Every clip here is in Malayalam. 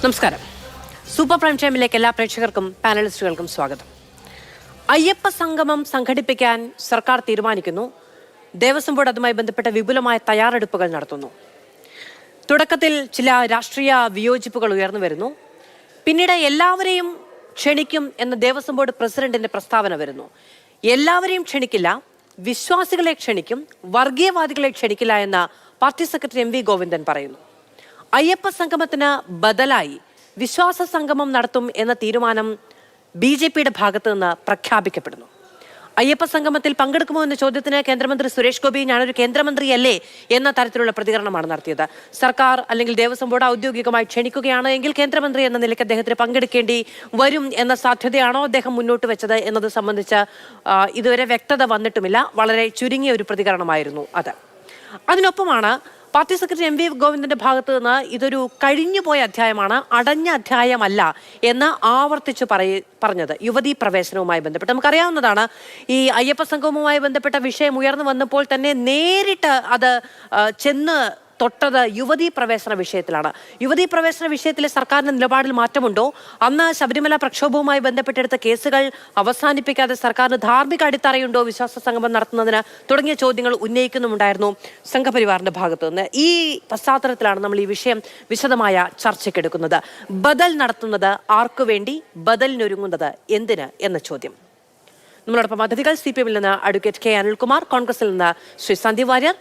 നമസ്കാരം. സൂപ്പർ പ്രൈം ടൈമിലേക്ക് എല്ലാ പ്രേക്ഷകർക്കും പാനലിസ്റ്റുകൾക്കും സ്വാഗതം. അയ്യപ്പ സംഗമം സംഘടിപ്പിക്കാൻ സർക്കാർ തീരുമാനിക്കുന്നു. ദേവസ്വം ബോർഡ് അതുമായി ബന്ധപ്പെട്ട വിപുലമായ തയ്യാറെടുപ്പുകൾ നടത്തുന്നു. തുടക്കത്തിൽ ചില രാഷ്ട്രീയ വിയോജിപ്പുകൾ ഉയർന്നു വരുന്നു. പിന്നീട് എല്ലാവരെയും ക്ഷണിക്കും എന്ന ദേവസ്വം ബോർഡ് പ്രസിഡന്റിന്റെ പ്രസ്താവന വരുന്നു. എല്ലാവരെയും ക്ഷണിക്കില്ല, വിശ്വാസികളെ ക്ഷണിക്കും, വർഗീയവാദികളെ ക്ഷണിക്കില്ല എന്ന് പാർട്ടി സെക്രട്ടറി MV ഗോവിന്ദൻ പറയുന്നു. അയ്യപ്പ സംഗമത്തിന് ബദലായി വിശ്വാസ സംഗമം നടത്തും എന്ന തീരുമാനം BJPയുടെ ഭാഗത്തു നിന്ന് പ്രഖ്യാപിക്കപ്പെടുന്നു. അയ്യപ്പ സംഗമത്തിൽ പങ്കെടുക്കുമോ എന്ന ചോദ്യത്തിന് കേന്ദ്രമന്ത്രി സുരേഷ് ഗോപി ഞാനൊരു കേന്ദ്രമന്ത്രിയല്ലേ എന്ന തരത്തിലുള്ള പ്രതികരണമാണ് നടത്തിയത്. സർക്കാർ അല്ലെങ്കിൽ ദേവസ്വം ബോർഡ് ഔദ്യോഗികമായി ക്ഷണിക്കുകയാണ് എങ്കിൽ കേന്ദ്രമന്ത്രി എന്ന നിലയ്ക്ക് അദ്ദേഹത്തിന് പങ്കെടുക്കേണ്ടി വരും എന്ന സാധ്യതയാണോ അദ്ദേഹം മുന്നോട്ട് വെച്ചത് എന്നത് സംബന്ധിച്ച് ഇതുവരെ വ്യക്തത വന്നിട്ടുമില്ല. വളരെ ചുരുങ്ങിയ ഒരു പ്രതികരണമായിരുന്നു അത്. അതിനൊപ്പമാണ് പാർട്ടി സെക്രട്ടറി MV ഗോവിന്ദന്റെ ഭാഗത്ത് നിന്ന് ഇതൊരു കഴിഞ്ഞുപോയ അധ്യായമാണ്, അടഞ്ഞ അധ്യായമല്ല എന്ന് ആവർത്തിച്ച് പറഞ്ഞത്. യുവതീ പ്രവേശനവുമായി ബന്ധപ്പെട്ട് നമുക്കറിയാവുന്നതാണ്. ഈ അയ്യപ്പ സംഗമവുമായി ബന്ധപ്പെട്ട വിഷയം ഉയർന്നു വന്നപ്പോൾ തന്നെ നേരിട്ട് അത് ചെന്ന് തൊട്ടത് യുവതീ പ്രവേശന വിഷയത്തിലാണ്. യുവതീ പ്രവേശന വിഷയത്തിലെ സർക്കാരിന്റെ നിലപാടിൽ മാറ്റമുണ്ടോ? അന്ന് ശബരിമല പ്രക്ഷോഭവുമായി ബന്ധപ്പെട്ടെടുത്ത കേസുകൾ അവസാനിപ്പിക്കാതെ സർക്കാരിന് ധാർമ്മിക അടിത്തറയുണ്ടോ വിശ്വാസ സംഗമം നടത്തുന്നതിന് തുടങ്ങിയ ചോദ്യങ്ങൾ ഉന്നയിക്കുന്നുമുണ്ടായിരുന്നു സംഘപരിവാറിന്റെ ഭാഗത്തു നിന്ന്. ഈ പശ്ചാത്തലത്തിലാണ് നമ്മൾ ഈ വിഷയം വിശദമായ ചർച്ചയ്ക്കെടുക്കുന്നത്. ബദൽ നടത്തുന്നത് ആർക്കു വേണ്ടി, ബദലിനൊരുങ്ങുന്നത് എന്തിന് എന്ന ചോദ്യം. നമ്മളോടൊപ്പം അതിഥികൾ CPM-ൽ നിന്ന് അഡ്വക്കേറ്റ് K അനിൽകുമാർ, കോൺഗ്രസിൽ നിന്ന് ശ്രീ സന്ദീപ് വാര്യർ,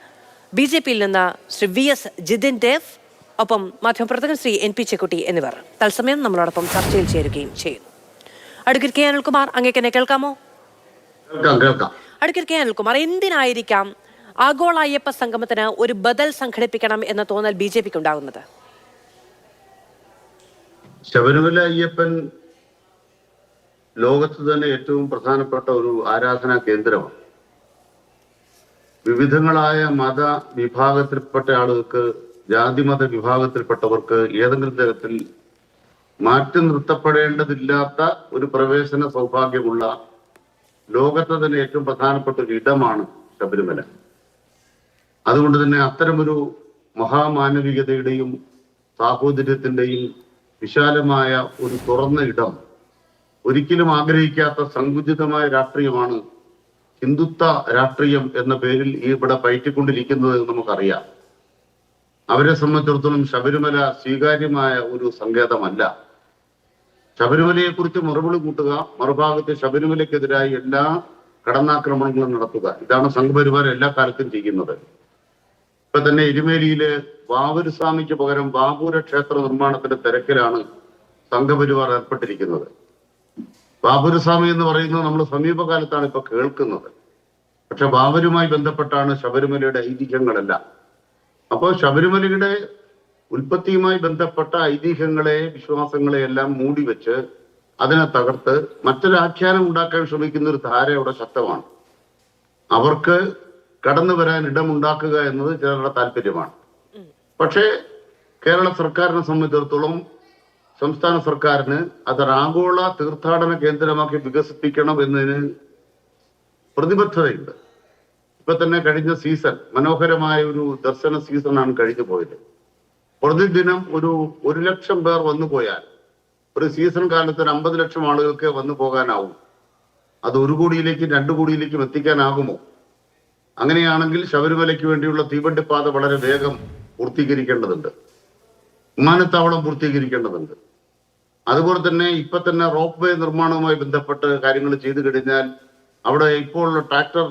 BJP-യിൽ നിന്ന് ശ്രീ VS ജിതിൻ ദേവ്, ഒപ്പം മാധ്യമപ്രവർത്തകൻ ശ്രീ NP ചെക്കുട്ടി എന്നിവർ തത്സമയം നമ്മളോടൊപ്പം ചർച്ചയിൽ ചേരുകയും ചെയ്യുന്നു. അഡ്വക്കേറ്റ് K അനിൽകുമാർ, അങ്ങേക്ക് എന്നെ കേൾക്കാമോ? അഡ്വക്കേറ്റ് K അനിൽകുമാർ, എന്തിനായിരിക്കാം ആഗോള അയ്യപ്പ സംഗമത്തിന് ഒരു ബദൽ സംഘടിപ്പിക്കണം എന്ന തോന്നൽ BJP-ക്ക് ഉണ്ടാകുന്നത്? ശബരിമല അയ്യപ്പൻ ലോകത്ത് തന്നെ ഏറ്റവും പ്രധാനപ്പെട്ട ഒരു ആരാധനാ കേന്ദ്രമാണ്. വിവിധങ്ങളായ മത വിഭാഗത്തിൽപ്പെട്ട ആളുകൾക്ക്, ജാതിമത വിഭാഗത്തിൽപ്പെട്ടവർക്ക് ഏതെങ്കിലും തരത്തിൽ മാറ്റി നിർത്തപ്പെടേണ്ടതില്ലാത്ത ഒരു പ്രവേശന സൗഭാഗ്യമുള്ള ലോകത്തെ തന്നെ ഏറ്റവും പ്രധാനപ്പെട്ട ഒരു ഇടമാണ് ശബരിമല. അതുകൊണ്ട് തന്നെ അത്തരമൊരു മഹാമാനവികതയുടെയും സാഹോദര്യത്തിന്റെയും വിശാലമായ ഒരു തുറന്ന ഇടം ഒരിക്കലും ആഗ്രഹിക്കാത്ത സങ്കുചിതമായ രാഷ്ട്രീയമാണ് ഹിന്ദുത്വ രാഷ്ട്രീയം എന്ന പേരിൽ ഇവിടെ പയറ്റിക്കൊണ്ടിരിക്കുന്നത് നമുക്കറിയാം. അവരെ സംബന്ധിച്ചിടത്തോളം ശബരിമല സ്വീകാര്യമായ ഒരു സങ്കേതമല്ല. ശബരിമലയെ കുറിച്ച് മറുപടി കൂട്ടുക, മറുഭാഗത്ത് ശബരിമലയ്ക്കെതിരായി എല്ലാ കടന്നാക്രമണങ്ങളും നടത്തുക, ഇതാണ് സംഘപരിവാർ എല്ലാ കാലത്തും ചെയ്യുന്നത്. ഇപ്പൊ തന്നെ എരുമേലിയില് വാവൂർസ്വാമിക്ക് പകരം ബാബൂര ക്ഷേത്ര നിർമ്മാണത്തിന്റെ തിരക്കിലാണ് സംഘപരിവാർ ഏർപ്പെട്ടിരിക്കുന്നത്. ബാബൂർസ്വാമി എന്ന് പറയുന്നത് നമ്മൾ സമീപകാലത്താണ് ഇപ്പൊ കേൾക്കുന്നത്. പക്ഷെ ബാബരുമായി ബന്ധപ്പെട്ടാണ് ശബരിമലയുടെ ഐതിഹ്യങ്ങളെല്ലാം. അപ്പോൾ ശബരിമലയുടെ ഉൽപ്പത്തിയുമായി ബന്ധപ്പെട്ട ഐതിഹ്യങ്ങളെ, വിശ്വാസങ്ങളെ എല്ലാം മൂടി വെച്ച് അതിനെ തകർത്ത് മറ്റൊരു ആഖ്യാനം ഉണ്ടാക്കാൻ ശ്രമിക്കുന്ന ഒരു ധാര അവിടെ ശക്തമാണ്. അവർക്ക് കടന്നു വരാൻ ഇടമുണ്ടാക്കുക എന്നത് ചിലരുടെ താല്പര്യമാണ്. പക്ഷേ കേരള സർക്കാരിനെ സംബന്ധിച്ചിടത്തോളം, സംസ്ഥാന സർക്കാരിന് അതൊരു ആഗോള തീർത്ഥാടന കേന്ദ്രമാക്കി വികസിപ്പിക്കണം എന്നതിന് പ്രതിബദ്ധതയുണ്ട്. ഇപ്പൊ തന്നെ കഴിഞ്ഞ സീസൺ മനോഹരമായ ഒരു ദർശന സീസണാണ് കഴിഞ്ഞു പോയത്. പ്രതിദിനം ഒരു 1 ലക്ഷം പേർ വന്നു പോയാൽ ഒരു സീസൺ കാലത്ത് 50 ലക്ഷം ആളുകൾക്ക് വന്നു പോകാനാവും. അത് 1 കോടിയിലേക്കും 2 കോടിയിലേക്കും എത്തിക്കാനാകുമോ? അങ്ങനെയാണെങ്കിൽ ശബരിമലയ്ക്ക് വേണ്ടിയുള്ള തീവണ്ടിപ്പാത വളരെ വേഗം പൂർത്തീകരിക്കേണ്ടതുണ്ട്, വിമാനത്താവളം പൂർത്തീകരിക്കേണ്ടതുണ്ട്. അതുപോലെ തന്നെ ഇപ്പൊ തന്നെ റോപ്പ് വേ നിർമ്മാണവുമായി ബന്ധപ്പെട്ട് കാര്യങ്ങൾ ചെയ്തു കഴിഞ്ഞാൽ അവിടെ ഇപ്പോൾ ട്രാക്ടർ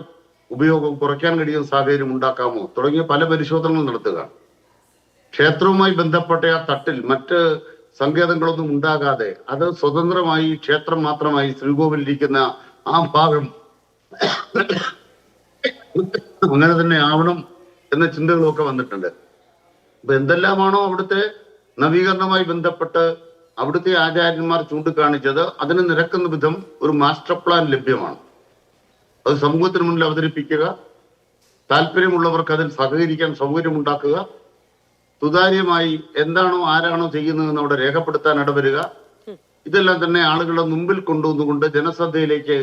ഉപയോഗം കുറയ്ക്കാൻ കഴിയുന്ന സാഹചര്യം ഉണ്ടാക്കാമോ തുടങ്ങിയ പല പരിശോധനകൾ നടത്തുക. ക്ഷേത്രവുമായി ബന്ധപ്പെട്ട ആ തട്ടിൽ മറ്റ് സങ്കേതങ്ങളൊന്നും ഉണ്ടാകാതെ അത് സ്വതന്ത്രമായി ക്ഷേത്രം മാത്രമായി ശ്രീകോവിലിരിക്കുന്ന ആ ഭാഗം അങ്ങനെ തന്നെ ആവണം എന്ന ചിന്തകളൊക്കെ വന്നിട്ടുണ്ട്. അപ്പൊ എന്തെല്ലാമാണോ അവിടുത്തെ നവീകരണവുമായി ബന്ധപ്പെട്ട് അവിടുത്തെ ആചാര്യന്മാർ ചൂണ്ടിക്കാണിച്ചത്, അതിന് നിരക്കുന്ന വിധം ഒരു മാസ്റ്റർ പ്ലാൻ ലഭ്യമാണ്. അത് സമൂഹത്തിന് മുന്നിൽ അവതരിപ്പിക്കുക, താല്പര്യമുള്ളവർക്ക് അതിൽ സഹകരിക്കാൻ സൗകര്യമുണ്ടാക്കുക, സുതാര്യമായി എന്താണോ ആരാണോ ചെയ്യുന്നതെന്ന് അവിടെ രേഖപ്പെടുത്താൻ ഇടവരിക. ഇതെല്ലാം തന്നെ ആളുകളുടെ മുമ്പിൽ കൊണ്ടുവന്നുകൊണ്ട് ജനശ്രദ്ധയിലേക്ക്,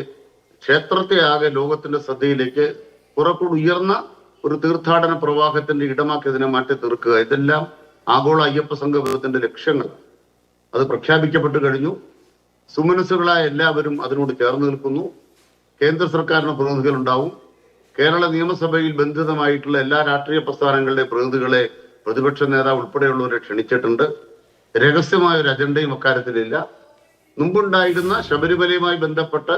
ക്ഷേത്രത്തെ ആകെ ലോകത്തിന്റെ ശ്രദ്ധയിലേക്ക് കുറച്ചുകൂടി ഉയർന്ന ഒരു തീർത്ഥാടന പ്രവാഹത്തിന്റെ ഇടമാക്കി ഇതിനെ മാറ്റി തീർക്കുക. ഇതെല്ലാം ആഗോള അയ്യപ്പ സംഗമത്തിന്റെ ലക്ഷ്യങ്ങൾ. അത് പ്രഖ്യാപിക്കപ്പെട്ടു കഴിഞ്ഞു. സുമനസ്സുകളായ എല്ലാവരും അതിനോട് ചേർന്ന് നിൽക്കുന്നു. കേന്ദ്ര സർക്കാരിന് പ്രതിനിധികൾ ഉണ്ടാവും. കേരള നിയമസഭയിൽ ബന്ധിതമായിട്ടുള്ള എല്ലാ രാഷ്ട്രീയ പ്രസ്ഥാനങ്ങളുടെ പ്രതിനിധികളെ പ്രതിപക്ഷ നേതാവ് ഉൾപ്പെടെയുള്ളവരെ ക്ഷണിച്ചിട്ടുണ്ട്. രഹസ്യമായ ഒരു അജണ്ടയും അക്കാര്യത്തിലില്ല. മുമ്പുണ്ടായിരുന്ന ശബരിമലയുമായി ബന്ധപ്പെട്ട്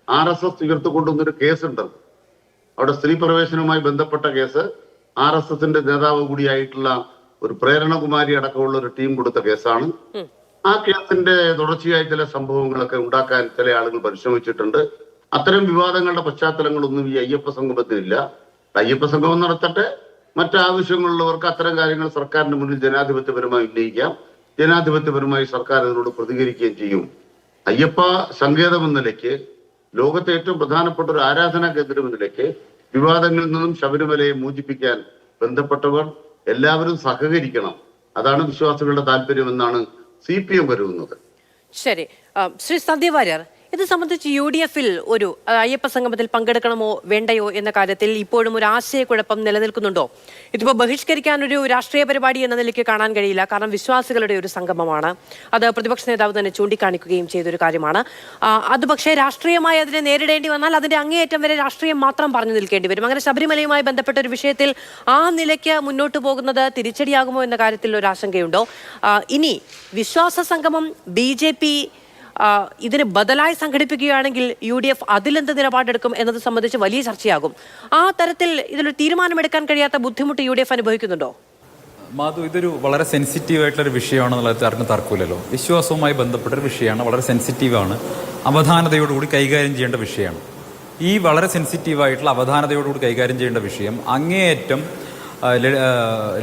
RSS ഉയർത്തിക്കൊണ്ടുവന്നൊരു കേസുണ്ട്. അവിടെ സ്ത്രീ പ്രവേശനവുമായി ബന്ധപ്പെട്ട കേസ് RSSന്റെ നേതാവ് കൂടിയായിട്ടുള്ള ഒരു പ്രേരണകുമാരി അടക്കമുള്ള ഒരു ടീം കൊടുത്ത കേസാണ്. ആ കേസിന്റെ തുടർച്ചയായി ചില സംഭവങ്ങളൊക്കെ ഉണ്ടാക്കാൻ ചില ആളുകൾ പരിശ്രമിച്ചിട്ടുണ്ട്. അത്തരം വിവാദങ്ങളുടെ പശ്ചാത്തലങ്ങളൊന്നും ഈ അയ്യപ്പ സംഗമത്തിനില്ല. അയ്യപ്പ സംഗമം നടത്തട്ടെ, മറ്റാവശ്യങ്ങളുള്ളവർക്ക് അത്തരം കാര്യങ്ങൾ സർക്കാരിന്റെ മുന്നിൽ ജനാധിപത്യപരമായി ഉന്നയിക്കാം. ജനാധിപത്യപരമായി സർക്കാർ അതിനോട് പ്രതികരിക്കുകയും ചെയ്യും. അയ്യപ്പ സങ്കേതം എന്ന നിലയ്ക്ക്, ലോകത്തെ ഏറ്റവും പ്രധാനപ്പെട്ട ഒരു ആരാധനാ കേന്ദ്രം എന്ന നിലയ്ക്ക് വിവാദങ്ങളിൽ നിന്നും ശബരിമലയെ മോചിപ്പിക്കാൻ ബന്ധപ്പെട്ടവർ എല്ലാവരും സഹകരിക്കണം. അതാണ് വിശ്വാസികളുടെ താല്പര്യമെന്നാണ് CPM കരുതുന്നത്. ശരി, ശ്രീ സന്ധ്യ വാര്യർ, ഇത് സംബന്ധിച്ച് UDF-ൽ ഒരു അയ്യപ്പ സംഗമത്തിൽ പങ്കെടുക്കണമോ വേണ്ടയോ എന്ന കാര്യത്തിൽ ഇപ്പോഴും ഒരു ആശയക്കുഴപ്പം നിലനിൽക്കുന്നുണ്ടോ? ഇതിപ്പോൾ ബഹിഷ്കരിക്കാൻ ഒരു രാഷ്ട്രീയ പരിപാടി എന്ന നിലയ്ക്ക് കാണാൻ കഴിയില്ല. കാരണം വിശ്വാസികളുടെ ഒരു സംഗമമാണ്. അത് പ്രതിപക്ഷ നേതാവ് തന്നെ ചൂണ്ടിക്കാണിക്കുകയും ചെയ്തൊരു കാര്യമാണ്. അത് പക്ഷേ രാഷ്ട്രീയമായി അതിനെ നേരിടേണ്ടി വന്നാൽ അതിന്റെ അങ്ങേയറ്റം വരെ രാഷ്ട്രീയം മാത്രം പറഞ്ഞു നിൽക്കേണ്ടി വരും. അങ്ങനെ ശബരിമലയുമായി ബന്ധപ്പെട്ട ഒരു വിഷയത്തിൽ ആ നിലയ്ക്ക് മുന്നോട്ട് പോകുന്നത് തിരിച്ചടിയാകുമോ എന്ന കാര്യത്തിൽ ഒരു ആശങ്കയുണ്ടോ? ഇനി വിശ്വാസ സംഗമം BJP ഇതിന് ബദലായി സംഘടിപ്പിക്കുകയാണെങ്കിൽ UDF അതിലെന്ത് നിലപാടെടുക്കും എന്നത് സംബന്ധിച്ച് വലിയ ചർച്ചയാകും. ആ തരത്തിൽ ഇതിലൊരു തീരുമാനമെടുക്കാൻ കഴിയാത്ത ബുദ്ധിമുട്ട് UDF അനുഭവിക്കുന്നുണ്ടോ? മാധു, ഇതൊരു വളരെ സെൻസിറ്റീവ് ആയിട്ടുള്ളൊരു വിഷയമാണെന്നുള്ളത് ആർക്കും തർക്കമില്ലല്ലോ. വിശ്വാസവുമായി ബന്ധപ്പെട്ടൊരു വിഷയമാണ്, വളരെ സെൻസിറ്റീവാണ്, അവധാനതയോടുകൂടി കൈകാര്യം ചെയ്യേണ്ട വിഷയമാണ്. ഈ വളരെ സെൻസിറ്റീവായിട്ടുള്ള അവധാനതയോടുകൂടി കൈകാര്യം ചെയ്യേണ്ട വിഷയം അങ്ങേയറ്റം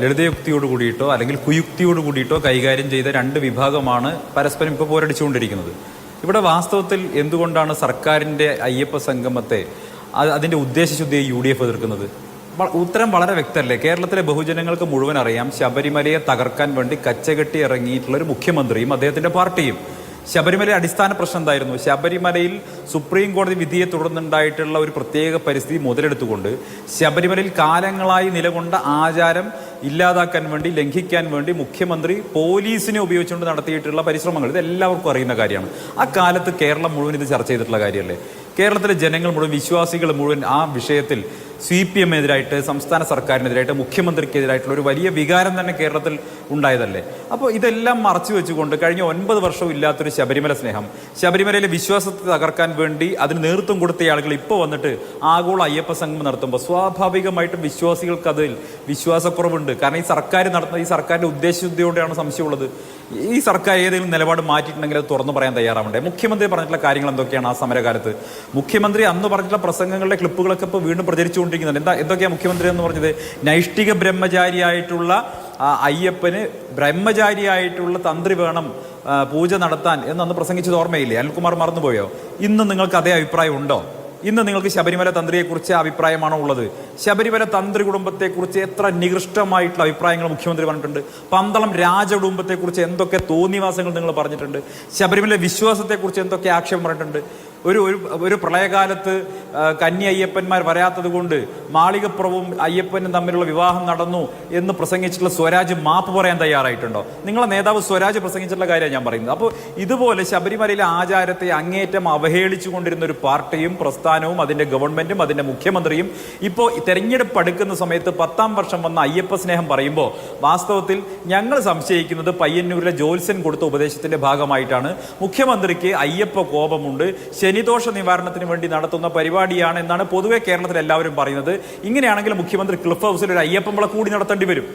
ലളിതയുക്തിയോട് കൂടിയിട്ടോ അല്ലെങ്കിൽ കുയുക്തിയോട് കൂടിയിട്ടോ കൈകാര്യം ചെയ്ത രണ്ട് വിഭാഗമാണ് പരസ്പരം ഇപ്പോൾ പോരടിച്ചുകൊണ്ടിരിക്കുന്നത്. ഇവിടെ വാസ്തവത്തിൽ എന്തുകൊണ്ടാണ് സർക്കാരിൻ്റെ അയ്യപ്പ സംഗമത്തെ അതിൻ്റെ ഉദ്ദേശശുദ്ധിയെ UDF എതിർക്കുന്നത്? ഉത്തരം വളരെ വ്യക്തമല്ലേ. കേരളത്തിലെ ബഹുജനങ്ങൾക്ക് മുഴുവൻ അറിയാം, ശബരിമലയെ തകർക്കാൻ വേണ്ടി കച്ചകെട്ടി ഇറങ്ങിയിട്ടുള്ളൊരു മുഖ്യമന്ത്രിയും അദ്ദേഹത്തിൻ്റെ പാർട്ടിയും. ശബരിമല അടിസ്ഥാന പ്രശ്നം എന്തായിരുന്നു? ശബരിമലയിൽ സുപ്രീം കോടതി വിധിയെ തുടർന്നുണ്ടായിട്ടുള്ള ഒരു പ്രത്യേക പരിസ്ഥിതി മുതലെടുത്തുകൊണ്ട് ശബരിമലയിൽ കാലങ്ങളായി നിലകൊണ്ട ആചാരം ഇല്ലാതാക്കാൻ വേണ്ടി, ലംഘിക്കാൻ വേണ്ടി മുഖ്യമന്ത്രി പോലീസിനെ ഉപയോഗിച്ചുകൊണ്ട് നടത്തിയിട്ടുള്ള പരിശ്രമങ്ങൾ ഇത് എല്ലാവർക്കും അറിയുന്ന കാര്യമാണ്. ആ കാലത്ത് കേരളം മുഴുവൻ ഇത് ചർച്ച ചെയ്തിട്ടുള്ള കാര്യമല്ലേ. കേരളത്തിലെ ജനങ്ങൾ മുഴുവൻ, വിശ്വാസികൾ മുഴുവൻ ആ വിഷയത്തിൽ CPM-എതിരായിട്ട്, സംസ്ഥാന സർക്കാരിനെതിരായിട്ട്, മുഖ്യമന്ത്രിക്കെതിരായിട്ടുള്ള ഒരു വലിയ വികാരം തന്നെ കേരളത്തിൽ ഉണ്ടായതല്ലേ. അപ്പോൾ ഇതെല്ലാം മറച്ചു വെച്ചുകൊണ്ട് കഴിഞ്ഞ 9 വർഷവും ഇല്ലാത്തൊരു ശബരിമല സ്നേഹം, ശബരിമലയിലെ വിശ്വാസത്തെ തകർക്കാൻ വേണ്ടി അതിന് നേതൃത്വം കൊടുത്ത ആളുകൾ ഇപ്പോൾ വന്നിട്ട് ആഗോള അയ്യപ്പ സംഗമം നടത്തുമ്പോൾ സ്വാഭാവികമായിട്ടും വിശ്വാസികൾക്ക് അതിൽ വിശ്വാസക്കുറവുണ്ട്. കാരണം ഈ സർക്കാർ നടത്തുന്ന, ഈ സർക്കാരിൻ്റെ ഉദ്ദേശശുദ്ധിയോടെയാണ് സംശയമുള്ളത്. ഈ സർക്കാർ ഏതെങ്കിലും നിലപാട് മാറ്റിയിട്ടുണ്ടെങ്കിൽ അത് തുറന്നു പറയാൻ തയ്യാറാവണ്ടേ? മുഖ്യമന്ത്രി പറഞ്ഞിട്ടുള്ള കാര്യങ്ങൾ എന്തൊക്കെയാണ് ആ സമരകാലത്ത്? മുഖ്യമന്ത്രി അന്ന് പറഞ്ഞിട്ടുള്ള പ്രസംഗങ്ങളുടെ ക്ലിപ്പുകളൊക്കെ ഇപ്പോൾ വീണ്ടും പ്രചരിച്ചുകൊണ്ടിരിക്കുന്നുണ്ട്. എന്തൊക്കെയാണ് മുഖ്യമന്ത്രി എന്ന് പറഞ്ഞത്? നൈഷ്ഠിക ബ്രഹ്മചാരിയായിട്ടുള്ള അയ്യപ്പന് ബ്രഹ്മചാരിയായിട്ടുള്ള തന്ത്രി വേണം പൂജ നടത്താൻ എന്നന്ന് പ്രസംഗിച്ചത് ഓർമ്മയില്ലേ? അനിൽകുമാർ മറന്നുപോയോ? ഇന്ന് നിങ്ങൾക്ക് അതേ അഭിപ്രായം ഉണ്ടോ? ഇന്ന് നിങ്ങൾക്ക് ശബരിമല തന്ത്രിയെക്കുറിച്ച് അഭിപ്രായമാണോ ഉള്ളത്? ശബരിമല തന്ത്രി കുടുംബത്തെക്കുറിച്ച് എത്ര നികൃഷ്ടമായിട്ടുള്ള അഭിപ്രായങ്ങൾ മുഖ്യമന്ത്രി പറഞ്ഞിട്ടുണ്ട്. പന്തളം രാജകുടുംബത്തെക്കുറിച്ച് എന്തൊക്കെ തോന്നിവാസങ്ങൾ നിങ്ങൾ പറഞ്ഞിട്ടുണ്ട്. ശബരിമല വിശ്വാസത്തെക്കുറിച്ച് എന്തൊക്കെ ആക്ഷേപം പറഞ്ഞിട്ടുണ്ട്. ഒരു പ്രളയകാലത്ത് കന്നി അയ്യപ്പന്മാർ വരാത്തത് കൊണ്ട് മാളികപ്പുറവും അയ്യപ്പനും തമ്മിലുള്ള വിവാഹം നടന്നു എന്ന് പ്രസംഗിച്ചിട്ടുള്ള സ്വരാജ് മാപ്പ് പറയാൻ തയ്യാറായിട്ടുണ്ടോ? നിങ്ങളെ നേതാവ് സ്വരാജ് പ്രസംഗിച്ചിട്ടുള്ള കാര്യമാണ് ഞാൻ പറയുന്നത്. അപ്പോൾ ഇതുപോലെ ശബരിമലയിലെ ആചാരത്തെ അങ്ങേയറ്റം അവഹേളിച്ചു കൊണ്ടിരുന്ന ഒരു പാർട്ടിയും പ്രസ്ഥാനവും അതിൻ്റെ ഗവൺമെന്റും അതിൻ്റെ മുഖ്യമന്ത്രിയും ഇപ്പോൾ തെരഞ്ഞെടുപ്പ് അടുക്കുന്ന സമയത്ത് 10ാം വർഷം വന്ന അയ്യപ്പ സ്നേഹം പറയുമ്പോൾ വാസ്തവത്തിൽ ഞങ്ങൾ സംശയിക്കുന്നത് പയ്യന്നൂരിലെ ജോത്സ്യൻ കൊടുത്ത ഉപദേശത്തിന്റെ ഭാഗമായിട്ടാണ്. മുഖ്യമന്ത്രിക്ക് അയ്യപ്പ കോപമുണ്ട്, ശനിദോഷ നിവാരണത്തിന് വേണ്ടി നടത്തുന്ന പരിപാടിയാണ് എന്നാണ് പൊതുവെ കേരളത്തിൽ എല്ലാവരും പറയുന്നത്. ഇങ്ങനെയാണെങ്കിൽ മുഖ്യമന്ത്രി ക്ലിഫ് ഹൗസിൽ ഒരു അയ്യപ്പമ്പള കൂടി നടത്തേണ്ടി വരും.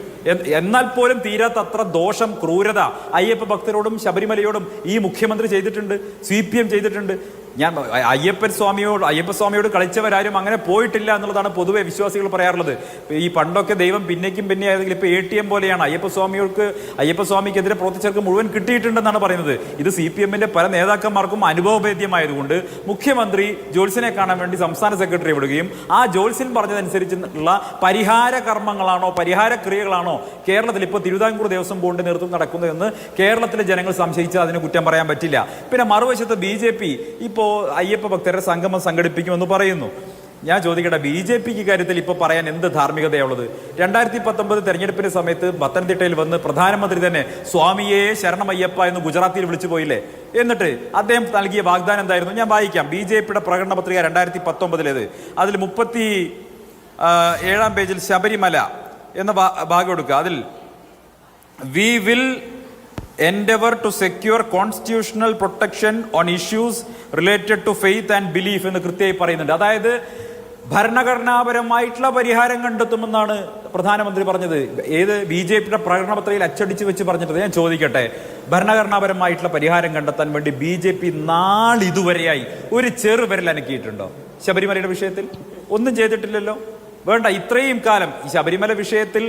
എന്നാൽ പോലും തീരാത്ത അത്ര ദോഷം, ക്രൂരത അയ്യപ്പ ഭക്തരോടും ശബരിമലയോടും ഈ മുഖ്യമന്ത്രി ചെയ്തിട്ടുണ്ട്, CPM ചെയ്തിട്ടുണ്ട്. ഞാൻ അയ്യപ്പസ്വാമിയോട് കളിച്ചവരാരും അങ്ങനെ പോയിട്ടില്ല എന്നുള്ളതാണ് പൊതുവെ വിശ്വാസികൾ പറയാറുള്ളത്. ഈ പണ്ടൊക്കെ ദൈവം പിന്നേക്കും പിന്നെ ആയതെങ്കിൽ ഇപ്പൊ ATM പോലെയാണ്. അയ്യപ്പസ്വാമിക്കെതിരെ പ്രവർത്തിച്ചവർക്ക് മുഴുവൻ കിട്ടിയിട്ടുണ്ടെന്നാണ് പറയുന്നത്. ഇത് CPM-ന്റെ പല നേതാക്കന്മാർക്കും അനുഭവഭേദ്യമായതുകൊണ്ട് മുഖ്യമന്ത്രി ജോത്സ്യനെ കാണാൻ വേണ്ടി സംസ്ഥാന സെക്രട്ടറി വിടുകയും ആ ജോത്സ്യൻ പറഞ്ഞതനുസരിച്ചുള്ള പരിഹാര കർമ്മങ്ങളാണോ, പരിഹാര ക്രിയകളാണോ കേരളത്തിൽ ഇപ്പോൾ തിരുവിതാംകൂർ ദേവസ്വം ബോർഡിന്റെ നേതൃത്വം നടക്കുന്നതെന്ന് കേരളത്തിലെ ജനങ്ങൾ സംശയിച്ച് അതിന് കുറ്റം പറയാൻ പറ്റില്ല. പിന്നെ മറുവശത്ത് BJP ഇപ്പോൾ അയ്യപ്പ ഭക്തരുടെ സംഗമം സംഘടിപ്പിക്കുമെന്ന് പറയുന്നു. ഞാൻ ചോദിക്കട്ടെ, ബി ജെ പിക്ക് കാര്യത്തിൽ ഇപ്പോൾ പറയാൻ എന്ത് ധാർമ്മികതയുള്ളത്? 2019 തെരഞ്ഞെടുപ്പിന്റെ സമയത്ത് പത്തനംതിട്ടയിൽ വന്ന് പ്രധാനമന്ത്രി തന്നെ സ്വാമിയെ ശരണമയ്യപ്പ എന്ന് ഗുജറാത്തിൽ വിളിച്ചു പോയില്ലേ? എന്നിട്ട് അദ്ദേഹം നൽകിയ വാഗ്ദാനം എന്തായിരുന്നു? ഞാൻ വായിക്കാം. ബി ജെ പിയുടെ പ്രകടന പത്രിക 2019 അതിൽ 37 പേജിൽ ശബരിമല എന്ന ഭാഗം എടുക്കുക. അതിൽ we will endeavor to secure constitutional protection on issues related to faith and belief എന്ന് കൃത്യമായി പറയുന്നുണ്ട്. അതായത് ഭരണഘടനാപരമായിട്ടുള്ള പരിഹാരം കണ്ടെത്തുമെന്നാണ് പ്രധാനമന്ത്രി പറഞ്ഞത്. ഏത് ബി ജെ പിയുടെ പ്രകടന പത്രികയിൽ അച്ചടിച്ച് വെച്ച് പറഞ്ഞിട്ട്. ഞാൻ ചോദിക്കട്ടെ, ഭരണഘടനാപരമായിട്ടുള്ള പരിഹാരം കണ്ടെത്താൻ വേണ്ടി ബി ജെ പി നാളിതുവരെയായി ഒരു ചെറുവിരൽ അനക്കിയിട്ടുണ്ടോ? ശബരിമലയുടെ വിഷയത്തിൽ ഒന്നും ചെയ്തിട്ടില്ലല്ലോ. വേണ്ട, ഇത്രയും കാലം ഈ ശബരിമല വിഷയത്തിൽ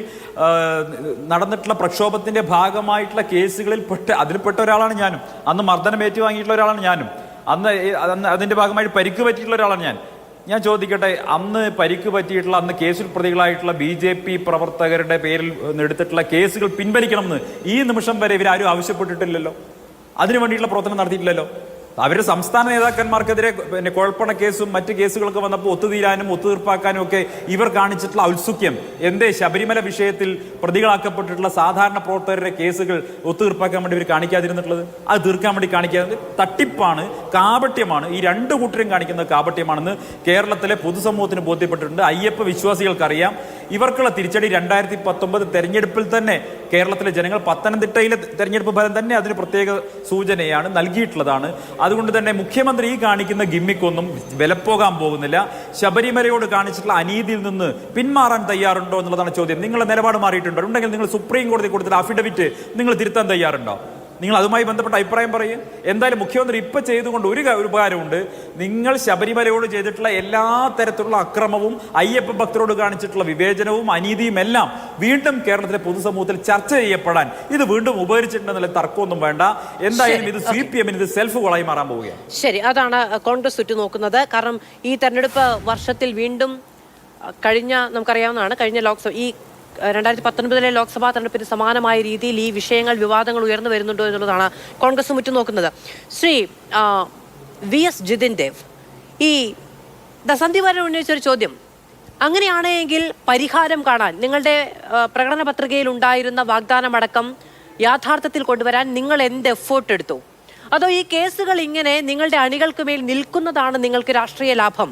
നടന്നിട്ടുള്ള പ്രക്ഷോഭത്തിന്റെ ഭാഗമായിട്ടുള്ള കേസുകളിൽ അതിൽപ്പെട്ട ഒരാളാണ് ഞാനും. അന്ന് മർദ്ദനം ഏറ്റുവാങ്ങിയിട്ടുള്ള ഒരാളാണ് ഞാനും. അന്ന് അതിന്റെ ഭാഗമായിട്ട് പരിക്ക് പറ്റിയിട്ടുള്ള ഒരാളാണ് ഞാൻ ചോദിക്കട്ടെ, അന്ന് പരിക്ക് പറ്റിയിട്ടുള്ള, അന്ന് കേസിൽ പ്രതികളായിട്ടുള്ള ബി ജെ പി പ്രവർത്തകരുടെ പേരിൽ എടുത്തിട്ടുള്ള കേസുകൾ പിൻവലിക്കണമെന്ന് ഈ നിമിഷം വരെ ഇവരാരും ആവശ്യപ്പെട്ടിട്ടില്ലല്ലോ. അതിനു വേണ്ടിയിട്ടുള്ള പ്രവർത്തനം നടത്തിയിട്ടില്ലല്ലോ. അവരുടെ സംസ്ഥാന നേതാക്കന്മാർക്കെതിരെ കുഴപ്പണ കേസും മറ്റ് കേസുകളൊക്കെ വന്നപ്പോൾ ഒത്തുതീരാനും ഒത്തുതീർപ്പാക്കാനും ഒക്കെ ഇവർ കാണിച്ചിട്ടുള്ള ഔത്സുക്യം എന്തേ? ശബരിമല വിഷയത്തിൽ പ്രതികളാക്കപ്പെട്ടിട്ടുള്ള സാധാരണ പ്രവർത്തകരുടെ കേസുകൾ ഒത്തുതീർപ്പാക്കാൻ വേണ്ടി ഇവർ കാണിക്കാതിരുന്നിട്ടുള്ളത്? അത് തീർക്കാൻ വേണ്ടി കാണിക്കാതെ തട്ടിപ്പാണ്, കാപട്യമാണ്. ഈ രണ്ടു കൂട്ടരും കാണിക്കുന്നത് കാപട്യമാണെന്ന് കേരളത്തിലെ പൊതുസമൂഹത്തിന് ബോധ്യപ്പെട്ടിട്ടുണ്ട്. അയ്യപ്പ വിശ്വാസികൾക്കറിയാം. ഇവർക്കുള്ള തിരിച്ചടി 2019 തെരഞ്ഞെടുപ്പിൽ തന്നെ കേരളത്തിലെ ജനങ്ങൾ, പത്തനംതിട്ടയിലെ തെരഞ്ഞെടുപ്പ് ഫലം തന്നെ അതിന് പ്രത്യേക സൂചനയാണ് നൽകിയിട്ടുള്ളതാണ്. അതുകൊണ്ട് തന്നെ മുഖ്യമന്ത്രി ഈ കാണിക്കുന്ന ഗിമ്മിക്കൊന്നും വിലപ്പോകാൻ പോകുന്നില്ല. ശബരിമലയോട് കാണിച്ചിട്ടുള്ള അനീതിയിൽ നിന്ന് പിന്മാറാൻ തയ്യാറുണ്ടോ എന്നുള്ളതാണ് ചോദ്യം. നിങ്ങളുടെ നിലപാട് മാറിയിട്ടുണ്ടോ? ഉണ്ടെങ്കിൽ നിങ്ങൾ സുപ്രീം കോടതി കൊടുത്തിട്ട് അഫിഡവിറ്റ് നിങ്ങൾ തിരുത്താൻ തയ്യാറുണ്ടോ? നിങ്ങൾ അതുമായി ബന്ധപ്പെട്ട അഭിപ്രായം പറയും. എന്തായാലും മുഖ്യമന്ത്രി ഇപ്പൊ ചെയ്തുകൊണ്ട് ഒരു ഉപകാരമുണ്ട്. നിങ്ങൾ ശബരിമലയോട് ചെയ്തിട്ടുള്ള എല്ലാ തരത്തിലുള്ള അക്രമവും, അയ്യപ്പ ഭക്തരോട് കാണിച്ചിട്ടുള്ള വിവേചനവും അനീതിയും എല്ലാം വീണ്ടും കേരളത്തിലെ പൊതുസമൂഹത്തിൽ ചർച്ച ചെയ്യപ്പെടാൻ ഇത് വീണ്ടും ഉപകരിച്ചിട്ടുണ്ടെന്നുള്ള തർക്കമൊന്നും വേണ്ട. എന്തായാലും ഇത് CPM ഇത് സെൽഫ് കോളായി മാറാൻ പോവുകയാണ്. ശരി, അതാണ് കോൺഗ്രസ് ഉറ്റുനോക്കുന്നത്. കാരണം ഈ തെരഞ്ഞെടുപ്പ് വർഷത്തിൽ വീണ്ടും നമുക്കറിയാവുന്നതാണ്, കഴിഞ്ഞ ലോക്സഭ, ഈ 2019 ലോക്സഭാ തെരഞ്ഞെടുപ്പിന് സമാനമായ രീതിയിൽ ഈ വിഷയങ്ങൾ, വിവാദങ്ങൾ ഉയർന്നു വരുന്നുണ്ടോ എന്നുള്ളതാണ് കോൺഗ്രസ് ഉറ്റുനോക്കുന്നത്. ശ്രീ VS ജിതിൻ ദേവ്, ഈ ദസന്തി വരെ ഉന്നയിച്ചൊരു ചോദ്യം, അങ്ങനെയാണെങ്കിൽ പരിഹാരം കാണാൻ നിങ്ങളുടെ പ്രകടന പത്രികയിൽ ഉണ്ടായിരുന്ന വാഗ്ദാനമടക്കം യാഥാർത്ഥ്യത്തിൽ കൊണ്ടുവരാൻ നിങ്ങൾ എന്ത് എഫേർട്ട് എടുത്തു? അതോ ഈ കേസുകൾ ഇങ്ങനെ നിങ്ങളുടെ അണികൾക്ക് മേൽ നിൽക്കുന്നതാണ് നിങ്ങൾക്ക് രാഷ്ട്രീയ ലാഭം